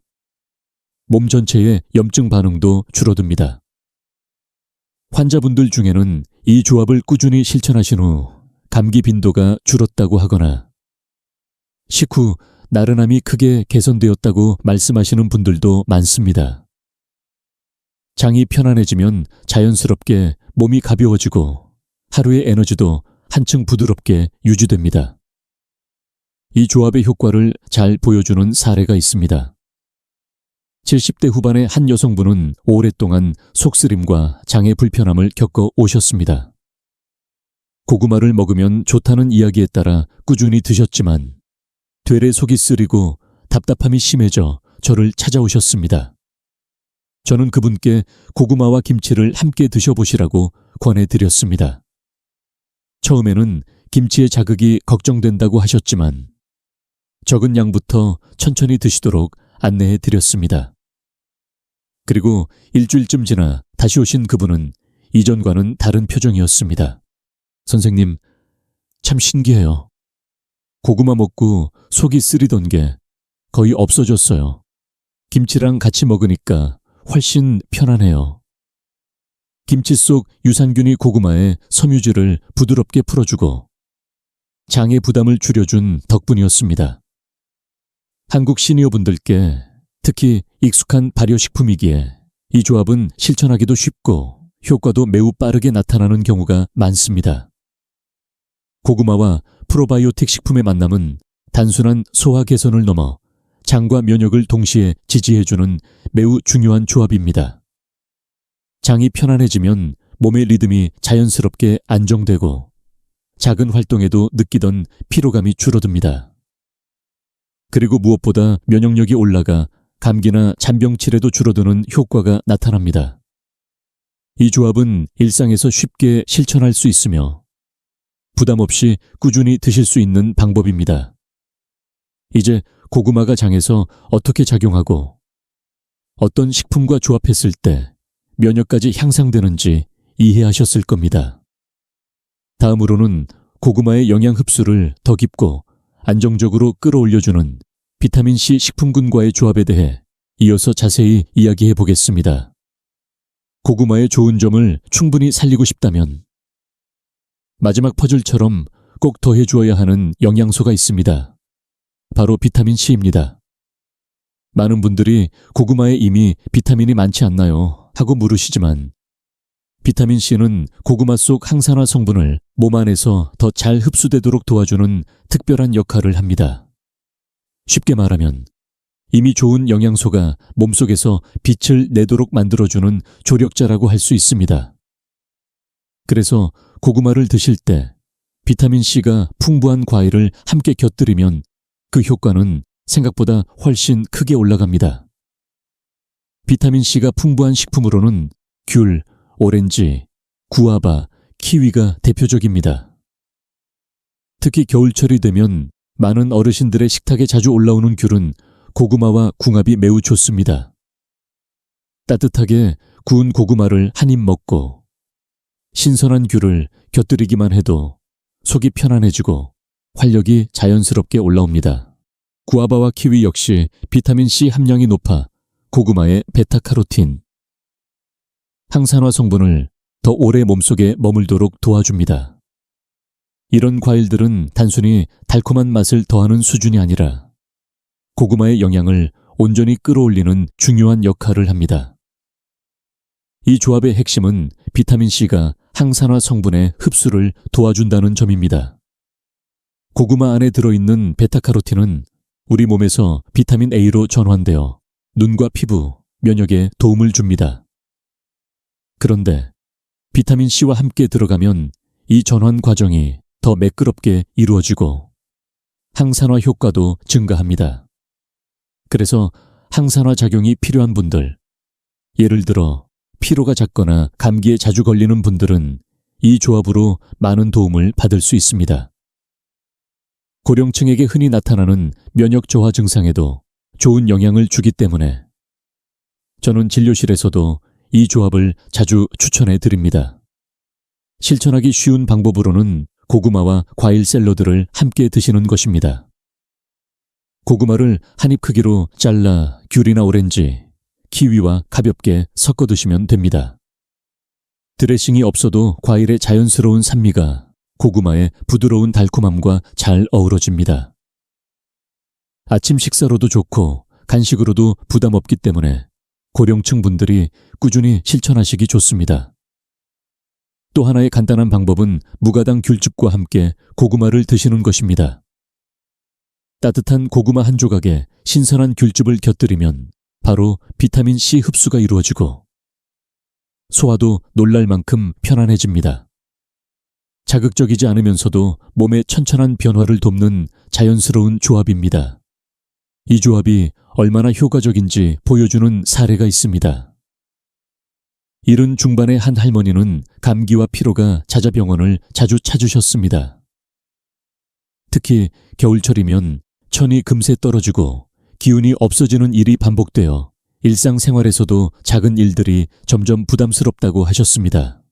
몸 전체의 염증 반응도 줄어듭니다. 환자분들 중에는 이 조합을 꾸준히 실천하신 후 감기 빈도가 줄었다고 하거나 식후 나른함이 크게 개선되었다고 말씀하시는 분들도 많습니다. 장이 편안해지면 자연스럽게 몸이 가벼워지고 하루의 에너지도 한층 부드럽게 유지됩니다. 이 조합의 효과를 잘 보여주는 사례가 있습니다. 70대 후반의 한 여성분은 오랫동안 속쓰림과 장의 불편함을 겪어 오셨습니다. 고구마를 먹으면 좋다는 이야기에 따라 꾸준히 드셨지만 되레 속이 쓰리고 답답함이 심해져 저를 찾아오셨습니다. 저는 그분께 고구마와 김치를 함께 드셔보시라고 권해드렸습니다. 처음에는 김치의 자극이 걱정된다고 하셨지만 적은 양부터 천천히 드시도록 안내해 드렸습니다. 그리고 일주일쯤 지나 다시 오신 그분은 이전과는 다른 표정이었습니다. 선생님, 참 신기해요. 고구마 먹고 속이 쓰리던 게 거의 없어졌어요. 김치랑 같이 먹으니까 훨씬 편안해요. 김치 속 유산균이 고구마의 섬유질을 부드럽게 풀어주고 장의 부담을 줄여준 덕분이었습니다. 한국 시니어분들께 특히 익숙한 발효식품이기에 이 조합은 실천하기도 쉽고 효과도 매우 빠르게 나타나는 경우가 많습니다. 고구마와 프로바이오틱 식품의 만남은 단순한 소화 개선을 넘어 장과 면역을 동시에 지지해주는 매우 중요한 조합입니다. 장이 편안해지면 몸의 리듬이 자연스럽게 안정되고 작은 활동에도 느끼던 피로감이 줄어듭니다. 그리고 무엇보다 면역력이 올라가 감기나 잔병치레도 줄어드는 효과가 나타납니다. 이 조합은 일상에서 쉽게 실천할 수 있으며 부담 없이 꾸준히 드실 수 있는 방법입니다. 이제 고구마가 장에서 어떻게 작용하고 어떤 식품과 조합했을 때 면역까지 향상되는지 이해하셨을 겁니다. 다음으로는 고구마의 영양 흡수를 더 깊고 안정적으로 끌어올려주는 비타민C 식품군과의 조합에 대해 이어서 자세히 이야기해 보겠습니다. 고구마의 좋은 점을 충분히 살리고 싶다면 마지막 퍼즐처럼 꼭 더해 주어야 하는 영양소가 있습니다. 바로 비타민C입니다. 많은 분들이 고구마에 이미 비타민이 많지 않나요? 하고 물으시지만 비타민C는 고구마 속 항산화 성분을 몸 안에서 더 잘 흡수되도록 도와주는 특별한 역할을 합니다. 쉽게 말하면 이미 좋은 영양소가 몸속에서 빛을 내도록 만들어주는 조력자라고 할 수 있습니다. 그래서 고구마를 드실 때 비타민C가 풍부한 과일을 함께 곁들이면 그 효과는 생각보다 훨씬 크게 올라갑니다. 비타민C가 풍부한 식품으로는 귤, 오렌지, 구아바, 키위가 대표적입니다. 특히 겨울철이 되면 많은 어르신들의 식탁에 자주 올라오는 귤은 고구마와 궁합이 매우 좋습니다. 따뜻하게 구운 고구마를 한 입 먹고 신선한 귤을 곁들이기만 해도 속이 편안해지고 활력이 자연스럽게 올라옵니다. 구아바와 키위 역시 비타민C 함량이 높아 고구마의 베타카로틴, 항산화 성분을 더 오래 몸속에 머물도록 도와줍니다. 이런 과일들은 단순히 달콤한 맛을 더하는 수준이 아니라 고구마의 영양을 온전히 끌어올리는 중요한 역할을 합니다. 이 조합의 핵심은 비타민C가 항산화 성분의 흡수를 도와준다는 점입니다. 고구마 안에 들어있는 베타카로틴은 우리 몸에서 비타민 A로 전환되어 눈과 피부, 면역에 도움을 줍니다. 그런데 비타민C와 함께 들어가면 이 전환 과정이 더 매끄럽게 이루어지고 항산화 효과도 증가합니다. 그래서 항산화 작용이 필요한 분들, 예를 들어 피로가 잦거나 감기에 자주 걸리는 분들은 이 조합으로 많은 도움을 받을 수 있습니다. 고령층에게 흔히 나타나는 면역 저하 증상에도 좋은 영향을 주기 때문에 저는 진료실에서도 이 조합을 자주 추천해 드립니다. 실천하기 쉬운 방법으로는 고구마와 과일 샐러드를 함께 드시는 것입니다. 고구마를 한 입 크기로 잘라 귤이나 오렌지, 키위와 가볍게 섞어 드시면 됩니다. 드레싱이 없어도 과일의 자연스러운 산미가 고구마의 부드러운 달콤함과 잘 어우러집니다. 아침 식사로도 좋고 간식으로도 부담 없기 때문에 고령층 분들이 꾸준히 실천하시기 좋습니다. 또 하나의 간단한 방법은 무가당 귤즙과 함께 고구마를 드시는 것입니다. 따뜻한 고구마 한 조각에 신선한 귤즙을 곁들이면 바로 비타민 C 흡수가 이루어지고 소화도 놀랄 만큼 편안해집니다. 자극적이지 않으면서도 몸의 천천한 변화를 돕는 자연스러운 조합입니다. 이 조합이 얼마나 효과적인지 보여주는 사례가 있습니다. 70 중반의 한 할머니는 감기와 피로가 잦아 병원을 자주 찾으셨습니다. 특히 겨울철이면 천이 금세 떨어지고 기운이 없어지는 일이 반복되어 일상생활에서도 작은 일들이 점점 부담스럽다고 하셨습니다.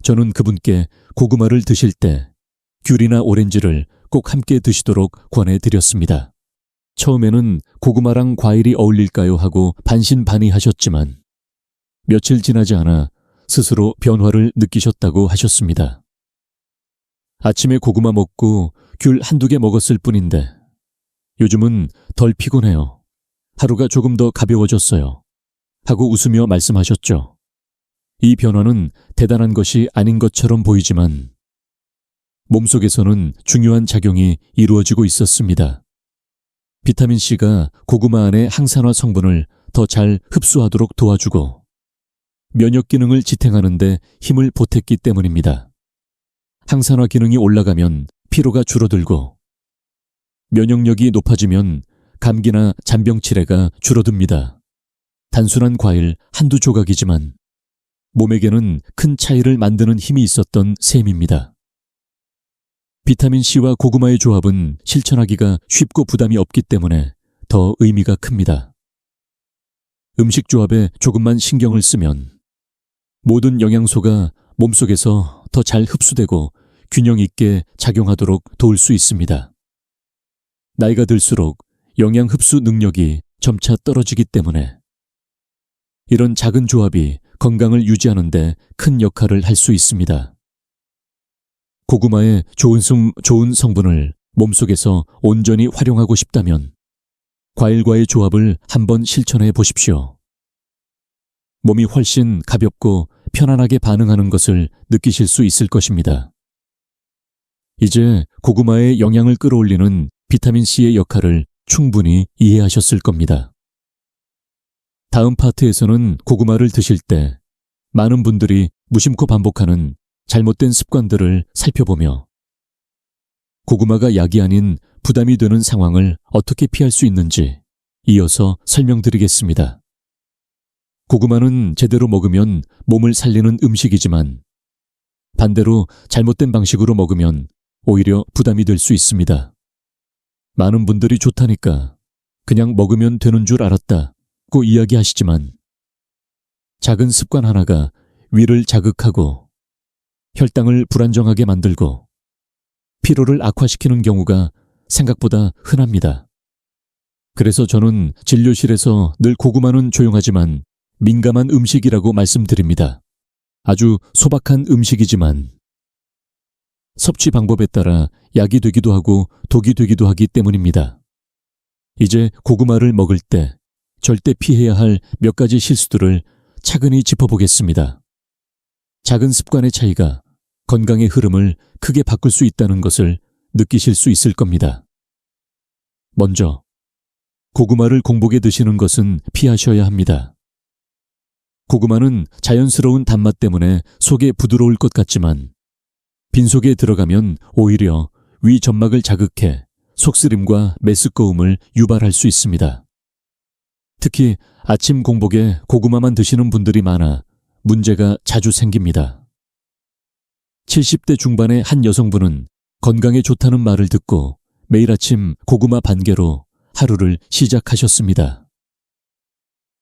저는 그분께 고구마를 드실 때 귤이나 오렌지를 꼭 함께 드시도록 권해드렸습니다. 처음에는 고구마랑 과일이 어울릴까요 하고 반신반의하셨지만 며칠 지나지 않아 스스로 변화를 느끼셨다고 하셨습니다. 아침에 고구마 먹고 귤 한두 개 먹었을 뿐인데 요즘은 덜 피곤해요. 하루가 조금 더 가벼워졌어요. 하고 웃으며 말씀하셨죠. 이 변화는 대단한 것이 아닌 것처럼 보이지만 몸속에서는 중요한 작용이 이루어지고 있었습니다. 비타민C가 고구마 안의 항산화 성분을 더 잘 흡수하도록 도와주고 면역 기능을 지탱하는 데 힘을 보탰기 때문입니다. 항산화 기능이 올라가면 피로가 줄어들고 면역력이 높아지면 감기나 잔병 치레가 줄어듭니다. 단순한 과일 한두 조각이지만 몸에게는 큰 차이를 만드는 힘이 있었던 셈입니다. 비타민C와 고구마의 조합은 실천하기가 쉽고 부담이 없기 때문에 더 의미가 큽니다. 음식 조합에 조금만 신경을 쓰면 모든 영양소가 몸속에서 더 잘 흡수되고 균형 있게 작용하도록 도울 수 있습니다. 나이가 들수록 영양 흡수 능력이 점차 떨어지기 때문에 이런 작은 조합이 건강을 유지하는 데 큰 역할을 할 수 있습니다. 고구마의 좋은 성분을 몸속에서 온전히 활용하고 싶다면 과일과의 조합을 한번 실천해 보십시오. 몸이 훨씬 가볍고 편안하게 반응하는 것을 느끼실 수 있을 것입니다. 이제 고구마의 영양을 끌어올리는 비타민C의 역할을 충분히 이해하셨을 겁니다. 다음 파트에서는 고구마를 드실 때 많은 분들이 무심코 반복하는 잘못된 습관들을 살펴보며 고구마가 약이 아닌 부담이 되는 상황을 어떻게 피할 수 있는지 이어서 설명드리겠습니다. 고구마는 제대로 먹으면 몸을 살리는 음식이지만 반대로 잘못된 방식으로 먹으면 오히려 부담이 될 수 있습니다. 많은 분들이 좋다니까 그냥 먹으면 되는 줄 알았다고 이야기하시지만 작은 습관 하나가 위를 자극하고 혈당을 불안정하게 만들고 피로를 악화시키는 경우가 생각보다 흔합니다. 그래서 저는 진료실에서 늘 고구마는 조용하지만 민감한 음식이라고 말씀드립니다. 아주 소박한 음식이지만 섭취 방법에 따라 약이 되기도 하고 독이 되기도 하기 때문입니다. 이제 고구마를 먹을 때 절대 피해야 할 몇 가지 실수들을 차근히 짚어보겠습니다. 작은 습관의 차이가 건강의 흐름을 크게 바꿀 수 있다는 것을 느끼실 수 있을 겁니다. 먼저, 고구마를 공복에 드시는 것은 피하셔야 합니다. 고구마는 자연스러운 단맛 때문에 속에 부드러울 것 같지만 빈속에 들어가면 오히려 위 점막을 자극해 속쓰림과 메스꺼움을 유발할 수 있습니다. 특히 아침 공복에 고구마만 드시는 분들이 많아 문제가 자주 생깁니다. 70대 중반의 한 여성분은 건강에 좋다는 말을 듣고 매일 아침 고구마 반 개로 하루를 시작하셨습니다.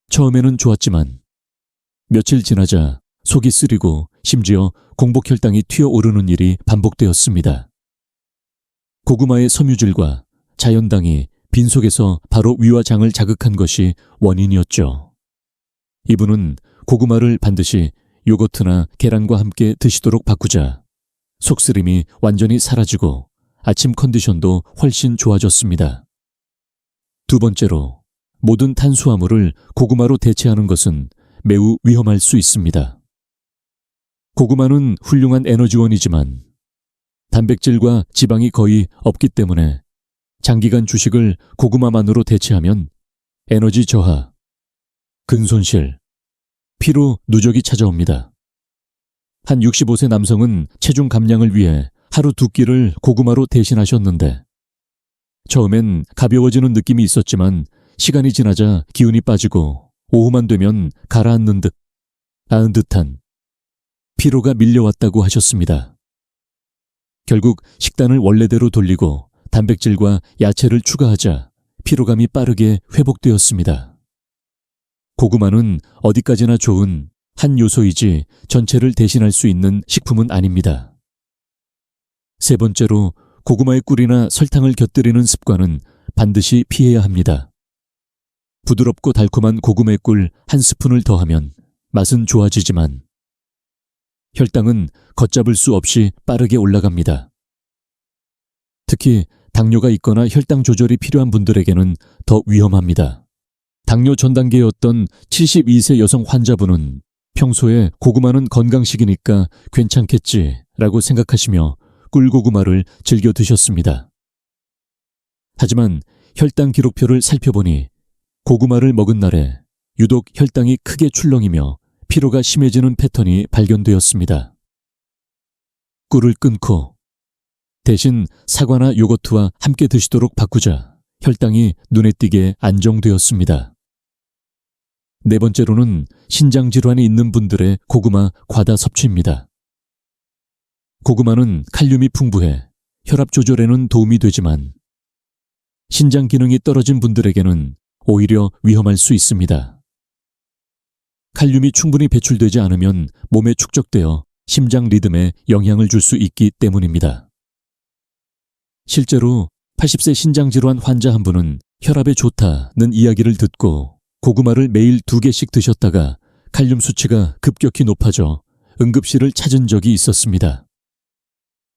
처음에는 좋았지만 며칠 지나자 속이 쓰리고 심지어 공복 혈당이 튀어오르는 일이 반복되었습니다. 고구마의 섬유질과 자연당이 빈속에서 바로 위와 장을 자극한 것이 원인이었죠. 이분은 고구마를 반드시 요거트나 계란과 함께 드시도록 바꾸자 속쓰림이 완전히 사라지고 아침 컨디션도 훨씬 좋아졌습니다. 두 번째로, 모든 탄수화물을 고구마로 대체하는 것은 매우 위험할 수 있습니다. 고구마는 훌륭한 에너지원이지만 단백질과 지방이 거의 없기 때문에 장기간 주식을 고구마만으로 대체하면 에너지 저하, 근손실, 피로 누적이 찾아옵니다. 한 65세 남성은 체중 감량을 위해 하루 2끼를 고구마로 대신하셨는데 처음엔 가벼워지는 느낌이 있었지만 시간이 지나자 기운이 빠지고 오후만 되면 가라앉는 듯 나은 듯한 피로가 밀려왔다고 하셨습니다. 결국 식단을 원래대로 돌리고 단백질과 야채를 추가하자 피로감이 빠르게 회복되었습니다. 고구마는 어디까지나 좋은 한 요소이지 전체를 대신할 수 있는 식품은 아닙니다. 세 번째로, 고구마의 꿀이나 설탕을 곁들이는 습관은 반드시 피해야 합니다. 부드럽고 달콤한 고구마의 꿀 한 스푼을 더하면 맛은 좋아지지만 혈당은 걷잡을 수 없이 빠르게 올라갑니다. 특히 당뇨가 있거나 혈당 조절이 필요한 분들에게는 더 위험합니다. 당뇨 전 단계였던 72세 여성 환자분은 평소에 고구마는 건강식이니까 괜찮겠지라고 생각하시며 꿀고구마를 즐겨 드셨습니다. 하지만 혈당 기록표를 살펴보니 고구마를 먹은 날에 유독 혈당이 크게 출렁이며 피로가 심해지는 패턴이 발견되었습니다. 꿀을 끊고 대신 사과나 요거트와 함께 드시도록 바꾸자 혈당이 눈에 띄게 안정되었습니다. 네 번째로는 신장질환이 있는 분들의 고구마 과다 섭취입니다. 고구마는 칼륨이 풍부해 혈압 조절에는 도움이 되지만 신장 기능이 떨어진 분들에게는 오히려 위험할 수 있습니다. 칼륨이 충분히 배출되지 않으면 몸에 축적되어 심장 리듬에 영향을 줄 수 있기 때문입니다. 실제로 80세 신장질환 환자 한 분은 혈압에 좋다는 이야기를 듣고 고구마를 매일 2개씩 드셨다가 칼륨 수치가 급격히 높아져 응급실을 찾은 적이 있었습니다.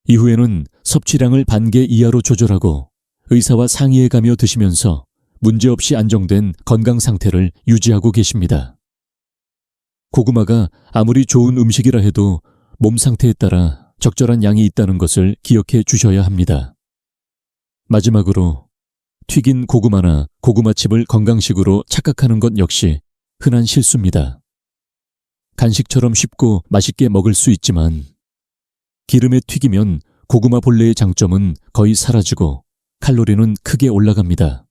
이후에는 섭취량을 반개 이하로 조절하고 의사와 상의해가며 드시면서 문제없이 안정된 건강 상태를 유지하고 계십니다. 고구마가 아무리 좋은 음식이라 해도 몸 상태에 따라 적절한 양이 있다는 것을 기억해 주셔야 합니다. 마지막으로 튀긴 고구마나 고구마칩을 건강식으로 착각하는 것 역시 흔한 실수입니다. 간식처럼 쉽고 맛있게 먹을 수 있지만 기름에 튀기면 고구마 본래의 장점은 거의 사라지고 칼로리는 크게 올라갑니다.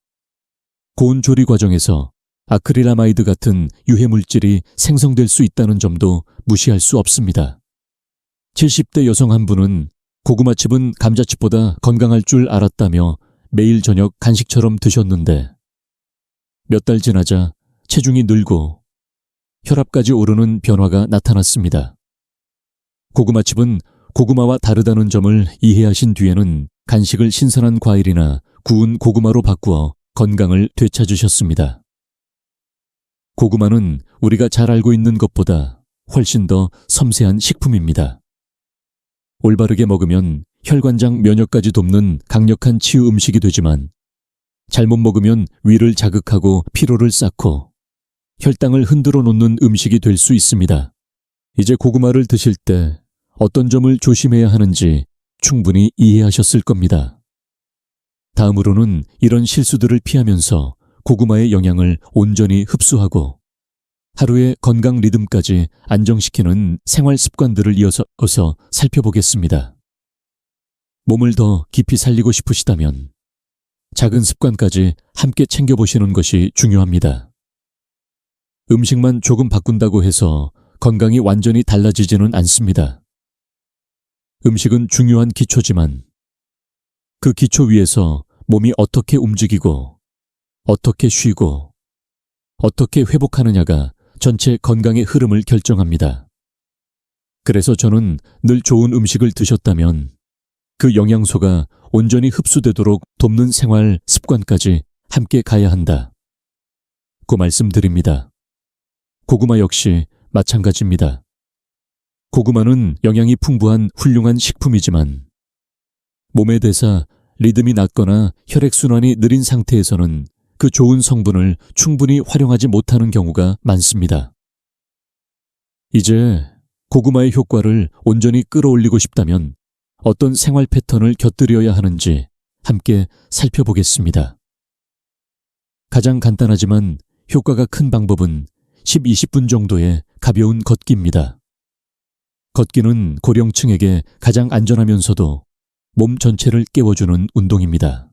고온 조리 과정에서 아크릴아마이드 같은 유해 물질이 생성될 수 있다는 점도 무시할 수 없습니다. 70대 여성 한 분은 고구마칩은 감자칩보다 건강할 줄 알았다며 매일 저녁 간식처럼 드셨는데 몇 달 지나자 체중이 늘고 혈압까지 오르는 변화가 나타났습니다. 고구마칩은 고구마와 다르다는 점을 이해하신 뒤에는 간식을 신선한 과일이나 구운 고구마로 바꾸어 건강을 되찾으셨습니다. 고구마는 우리가 잘 알고 있는 것보다 훨씬 더 섬세한 식품입니다. 올바르게 먹으면 혈관장 면역까지 돕는 강력한 치유 음식이 되지만 잘못 먹으면 위를 자극하고 피로를 쌓고 혈당을 흔들어 놓는 음식이 될 수 있습니다. 이제 고구마를 드실 때 어떤 점을 조심해야 하는지 충분히 이해하셨을 겁니다. 다음으로는 이런 실수들을 피하면서 고구마의 영양을 온전히 흡수하고 하루의 건강 리듬까지 안정시키는 생활 습관들을 이어서 살펴보겠습니다. 몸을 더 깊이 살리고 싶으시다면 작은 습관까지 함께 챙겨보시는 것이 중요합니다. 음식만 조금 바꾼다고 해서 건강이 완전히 달라지지는 않습니다. 음식은 중요한 기초지만 그 기초 위에서 몸이 어떻게 움직이고 어떻게 쉬고 어떻게 회복하느냐가 전체 건강의 흐름을 결정합니다. 그래서 저는 늘 좋은 음식을 드셨다면 그 영양소가 온전히 흡수되도록 돕는 생활 습관까지 함께 가야 한다. 고 말씀드립니다. 고구마 역시 마찬가지입니다. 고구마는 영양이 풍부한 훌륭한 식품이지만 몸의 대사, 리듬이 낮거나 혈액순환이 느린 상태에서는 그 좋은 성분을 충분히 활용하지 못하는 경우가 많습니다. 이제 고구마의 효과를 온전히 끌어올리고 싶다면 어떤 생활 패턴을 곁들여야 하는지 함께 살펴보겠습니다. 가장 간단하지만 효과가 큰 방법은 10-20분 정도의 가벼운 걷기입니다. 걷기는 고령층에게 가장 안전하면서도 몸 전체를 깨워주는 운동입니다.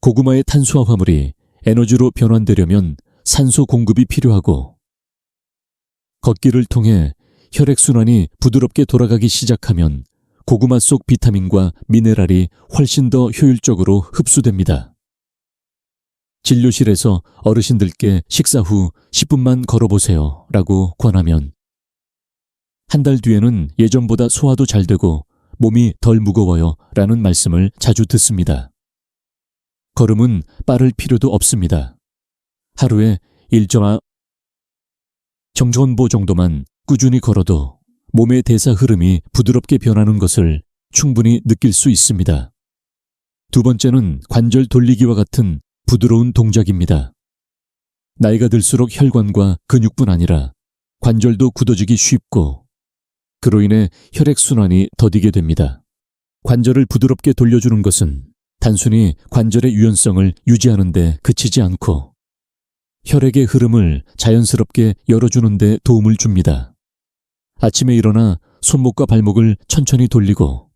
고구마의 탄수화물이 에너지로 변환되려면 산소 공급이 필요하고 걷기를 통해 혈액순환이 부드럽게 돌아가기 시작하면 고구마 속 비타민과 미네랄이 훨씬 더 효율적으로 흡수됩니다. 진료실에서 어르신들께 식사 후 10분만 걸어보세요 라고 권하면 한 달 뒤에는 예전보다 소화도 잘 되고 몸이 덜 무거워요 라는 말씀을 자주 듣습니다. 걸음은 빠를 필요도 없습니다. 하루에 1.5 정전보 정도만 꾸준히 걸어도 몸의 대사 흐름이 부드럽게 변하는 것을 충분히 느낄 수 있습니다. 두 번째는 관절 돌리기와 같은 부드러운 동작입니다. 나이가 들수록 혈관과 근육뿐 아니라 관절도 굳어지기 쉽고 그로 인해 혈액순환이 더디게 됩니다. 관절을 부드럽게 돌려주는 것은 단순히 관절의 유연성을 유지하는 데 그치지 않고 혈액의 흐름을 자연스럽게 열어주는 데 도움을 줍니다. 아침에 일어나 손목과 발목을 천천히 돌리고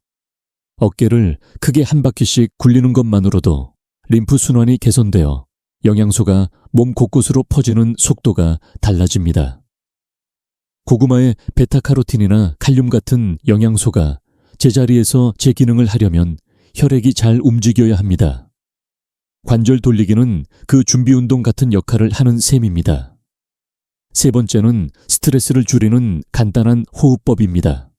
어깨를 크게 한 바퀴씩 굴리는 것만으로도 림프 순환이 개선되어 영양소가 몸 곳곳으로 퍼지는 속도가 달라집니다. 고구마의 베타카로틴이나 칼륨 같은 영양소가 제자리에서 제 기능을 하려면 혈액이 잘 움직여야 합니다. 관절 돌리기는 그 준비운동 같은 역할을 하는 셈입니다. 세 번째는 스트레스를 줄이는 간단한 호흡법입니다.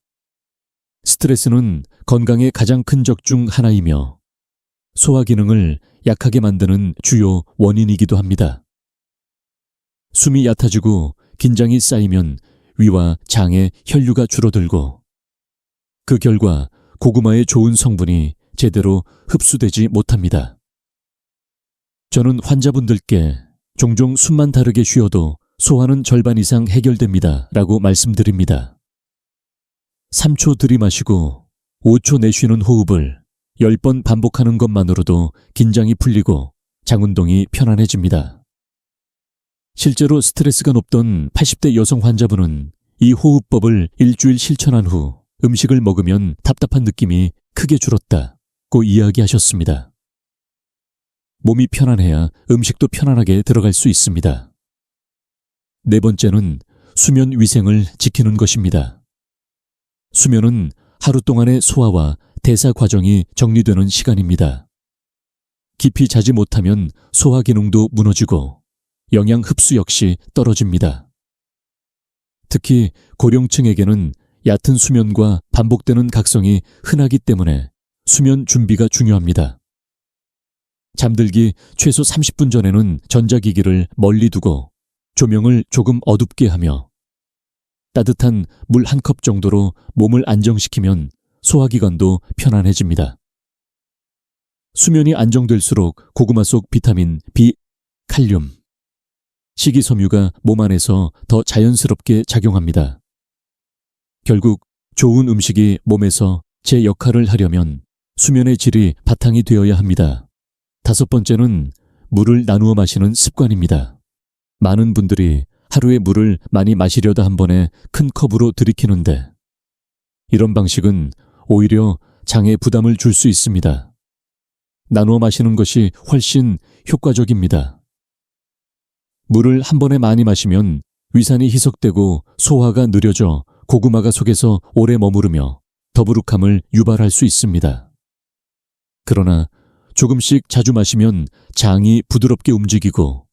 스트레스는 건강의 가장 큰 적 중 하나이며 소화 기능을 약하게 만드는 주요 원인이기도 합니다. 숨이 얕아지고 긴장이 쌓이면 위와 장의 혈류가 줄어들고 그 결과 고구마의 좋은 성분이 제대로 흡수되지 못합니다. 저는 환자분들께 종종 숨만 다르게 쉬어도 소화는 절반 이상 해결됩니다 라고 말씀드립니다. 3초 들이마시고 5초 내쉬는 호흡을 10번 반복하는 것만으로도 긴장이 풀리고 장운동이 편안해집니다. 실제로 스트레스가 높던 80대 여성 환자분은 이 호흡법을 일주일 실천한 후 음식을 먹으면 답답한 느낌이 크게 줄었다고 이야기하셨습니다. 몸이 편안해야 음식도 편안하게 들어갈 수 있습니다. 네 번째는 수면 위생을 지키는 것입니다. 수면은 하루 동안의 소화와 대사 과정이 정리되는 시간입니다. 깊이 자지 못하면 소화 기능도 무너지고 영양 흡수 역시 떨어집니다. 특히 고령층에게는 얕은 수면과 반복되는 각성이 흔하기 때문에 수면 준비가 중요합니다. 잠들기 최소 30분 전에는 전자기기를 멀리 두고 조명을 조금 어둡게 하며 따뜻한 물 한 컵 정도로 몸을 안정시키면 소화기관도 편안해집니다. 수면이 안정될수록 고구마 속 비타민 B, 칼륨, 식이섬유가 몸 안에서 더 자연스럽게 작용합니다. 결국 좋은 음식이 몸에서 제 역할을 하려면 수면의 질이 바탕이 되어야 합니다. 다섯 번째는 물을 나누어 마시는 습관입니다. 많은 분들이 하루에 물을 많이 마시려다 한 번에 큰 컵으로 들이키는데 이런 방식은 오히려 장에 부담을 줄 수 있습니다. 나누어 마시는 것이 훨씬 효과적입니다. 물을 한 번에 많이 마시면 위산이 희석되고 소화가 느려져 고구마가 속에서 오래 머무르며 더부룩함을 유발할 수 있습니다. 그러나 조금씩 자주 마시면 장이 부드럽게 움직이고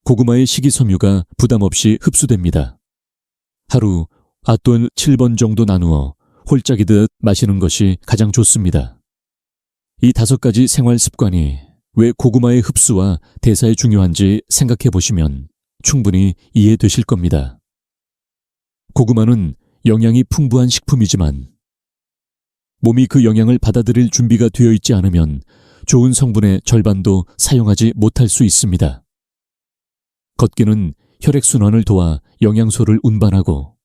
고구마의 식이섬유가 부담 없이 흡수됩니다. 하루 앗돈 7번 정도 나누어 홀짝이듯 마시는 것이 가장 좋습니다. 이 5가지 생활 습관이 왜 고구마의 흡수와 대사에 중요한지 생각해 보시면 충분히 이해되실 겁니다. 고구마는 영양이 풍부한 식품이지만 몸이 그 영양을 받아들일 준비가 되어 있지 않으면 좋은 성분의 절반도 사용하지 못할 수 있습니다. 걷기는 혈액순환을 도와 영양소를 운반하고,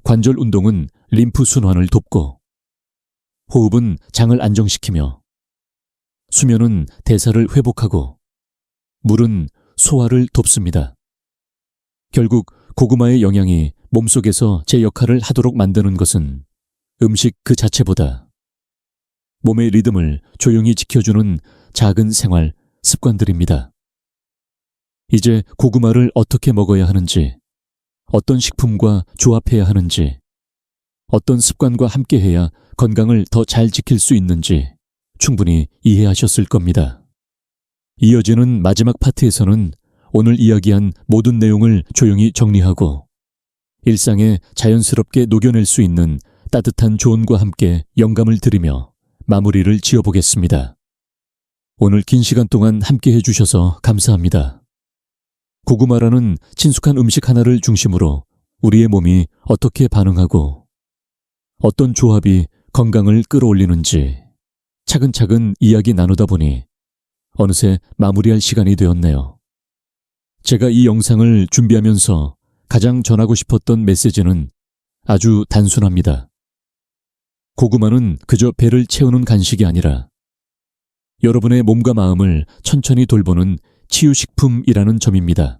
관절 운동은 림프 순환을 돕고, 호흡은 장을 안정시키며, 수면은 대사를 회복하고, 물은 소화를 돕습니다. 결국 고구마의 영양이 몸속에서 제 역할을 하도록 만드는 것은 음식 그 자체보다 몸의 리듬을 조용히 지켜주는 작은 생활 습관들입니다. 이제 고구마를 어떻게 먹어야 하는지, 어떤 식품과 조합해야 하는지, 어떤 습관과 함께해야 건강을 더 잘 지킬 수 있는지 충분히 이해하셨을 겁니다. 이어지는 마지막 파트에서는 오늘 이야기한 모든 내용을 조용히 정리하고 일상에 자연스럽게 녹여낼 수 있는 따뜻한 조언과 함께 영감을 드리며 마무리를 지어보겠습니다. 오늘 긴 시간 동안 함께 해주셔서 감사합니다. 고구마라는 친숙한 음식 하나를 중심으로 우리의 몸이 어떻게 반응하고 어떤 조합이 건강을 끌어올리는지 차근차근 이야기 나누다 보니 어느새 마무리할 시간이 되었네요. 제가 이 영상을 준비하면서 가장 전하고 싶었던 메시지는 아주 단순합니다. 고구마는 그저 배를 채우는 간식이 아니라 여러분의 몸과 마음을 천천히 돌보는 치유식품이라는 점입니다.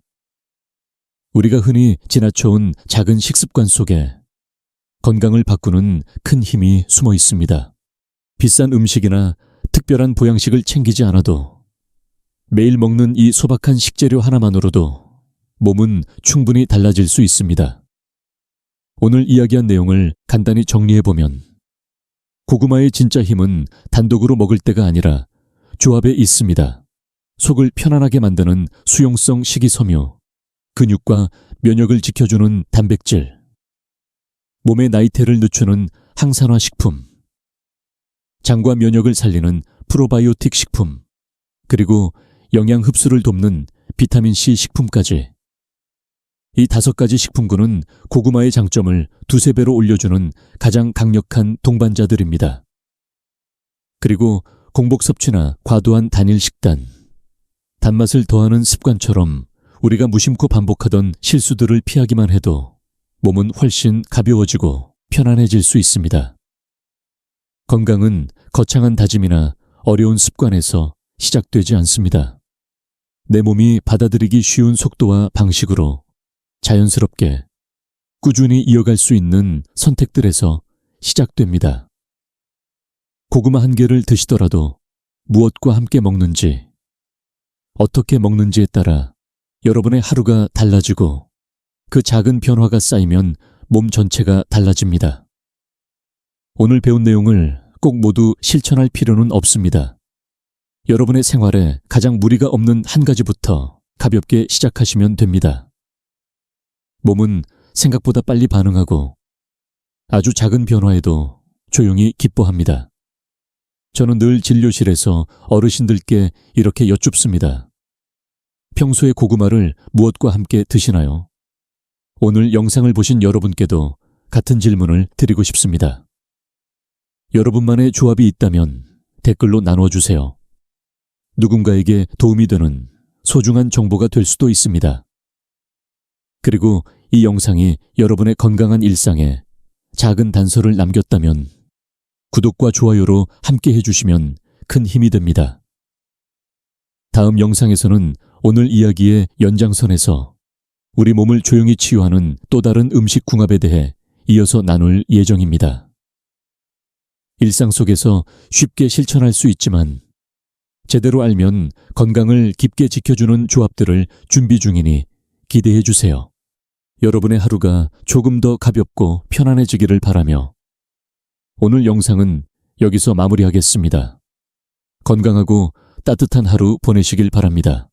우리가 흔히 지나쳐온 작은 식습관 속에 건강을 바꾸는 큰 힘이 숨어 있습니다. 비싼 음식이나 특별한 보양식을 챙기지 않아도 매일 먹는 이 소박한 식재료 하나만으로도 몸은 충분히 달라질 수 있습니다. 오늘 이야기한 내용을 간단히 정리해보면 고구마의 진짜 힘은 단독으로 먹을 때가 아니라 조합에 있습니다. 속을 편안하게 만드는 수용성 식이섬유, 근육과 면역을 지켜주는 단백질, 몸의 나이테를 늦추는 항산화 식품, 장과 면역을 살리는 프로바이오틱 식품, 그리고 영양 흡수를 돕는 비타민C 식품까지. 이 5가지 식품군은 고구마의 장점을 2~3배로 올려주는 가장 강력한 동반자들입니다. 그리고 공복 섭취나 과도한 단일 식단, 단맛을 더하는 습관처럼 우리가 무심코 반복하던 실수들을 피하기만 해도 몸은 훨씬 가벼워지고 편안해질 수 있습니다. 건강은 거창한 다짐이나 어려운 습관에서 시작되지 않습니다. 내 몸이 받아들이기 쉬운 속도와 방식으로 자연스럽게 꾸준히 이어갈 수 있는 선택들에서 시작됩니다. 고구마 한 개를 드시더라도 무엇과 함께 먹는지, 어떻게 먹는지에 따라 여러분의 하루가 달라지고 그 작은 변화가 쌓이면 몸 전체가 달라집니다. 오늘 배운 내용을 꼭 모두 실천할 필요는 없습니다. 여러분의 생활에 가장 무리가 없는 한 가지부터 가볍게 시작하시면 됩니다. 몸은 생각보다 빨리 반응하고 아주 작은 변화에도 조용히 기뻐합니다. 저는 늘 진료실에서 어르신들께 이렇게 여쭙습니다. 평소에 고구마를 무엇과 함께 드시나요? 오늘 영상을 보신 여러분께도 같은 질문을 드리고 싶습니다. 여러분만의 조합이 있다면 댓글로 나눠주세요. 누군가에게 도움이 되는 소중한 정보가 될 수도 있습니다. 그리고 이 영상이 여러분의 건강한 일상에 작은 단서를 남겼다면 구독과 좋아요로 함께 해주시면 큰 힘이 됩니다. 다음 영상에서는 오늘 이야기의 연장선에서 우리 몸을 조용히 치유하는 또 다른 음식 궁합에 대해 이어서 나눌 예정입니다. 일상 속에서 쉽게 실천할 수 있지만 제대로 알면 건강을 깊게 지켜주는 조합들을 준비 중이니 기대해 주세요. 여러분의 하루가 조금 더 가볍고 편안해지기를 바라며 오늘 영상은 여기서 마무리하겠습니다. 건강하고 따뜻한 하루 보내시길 바랍니다.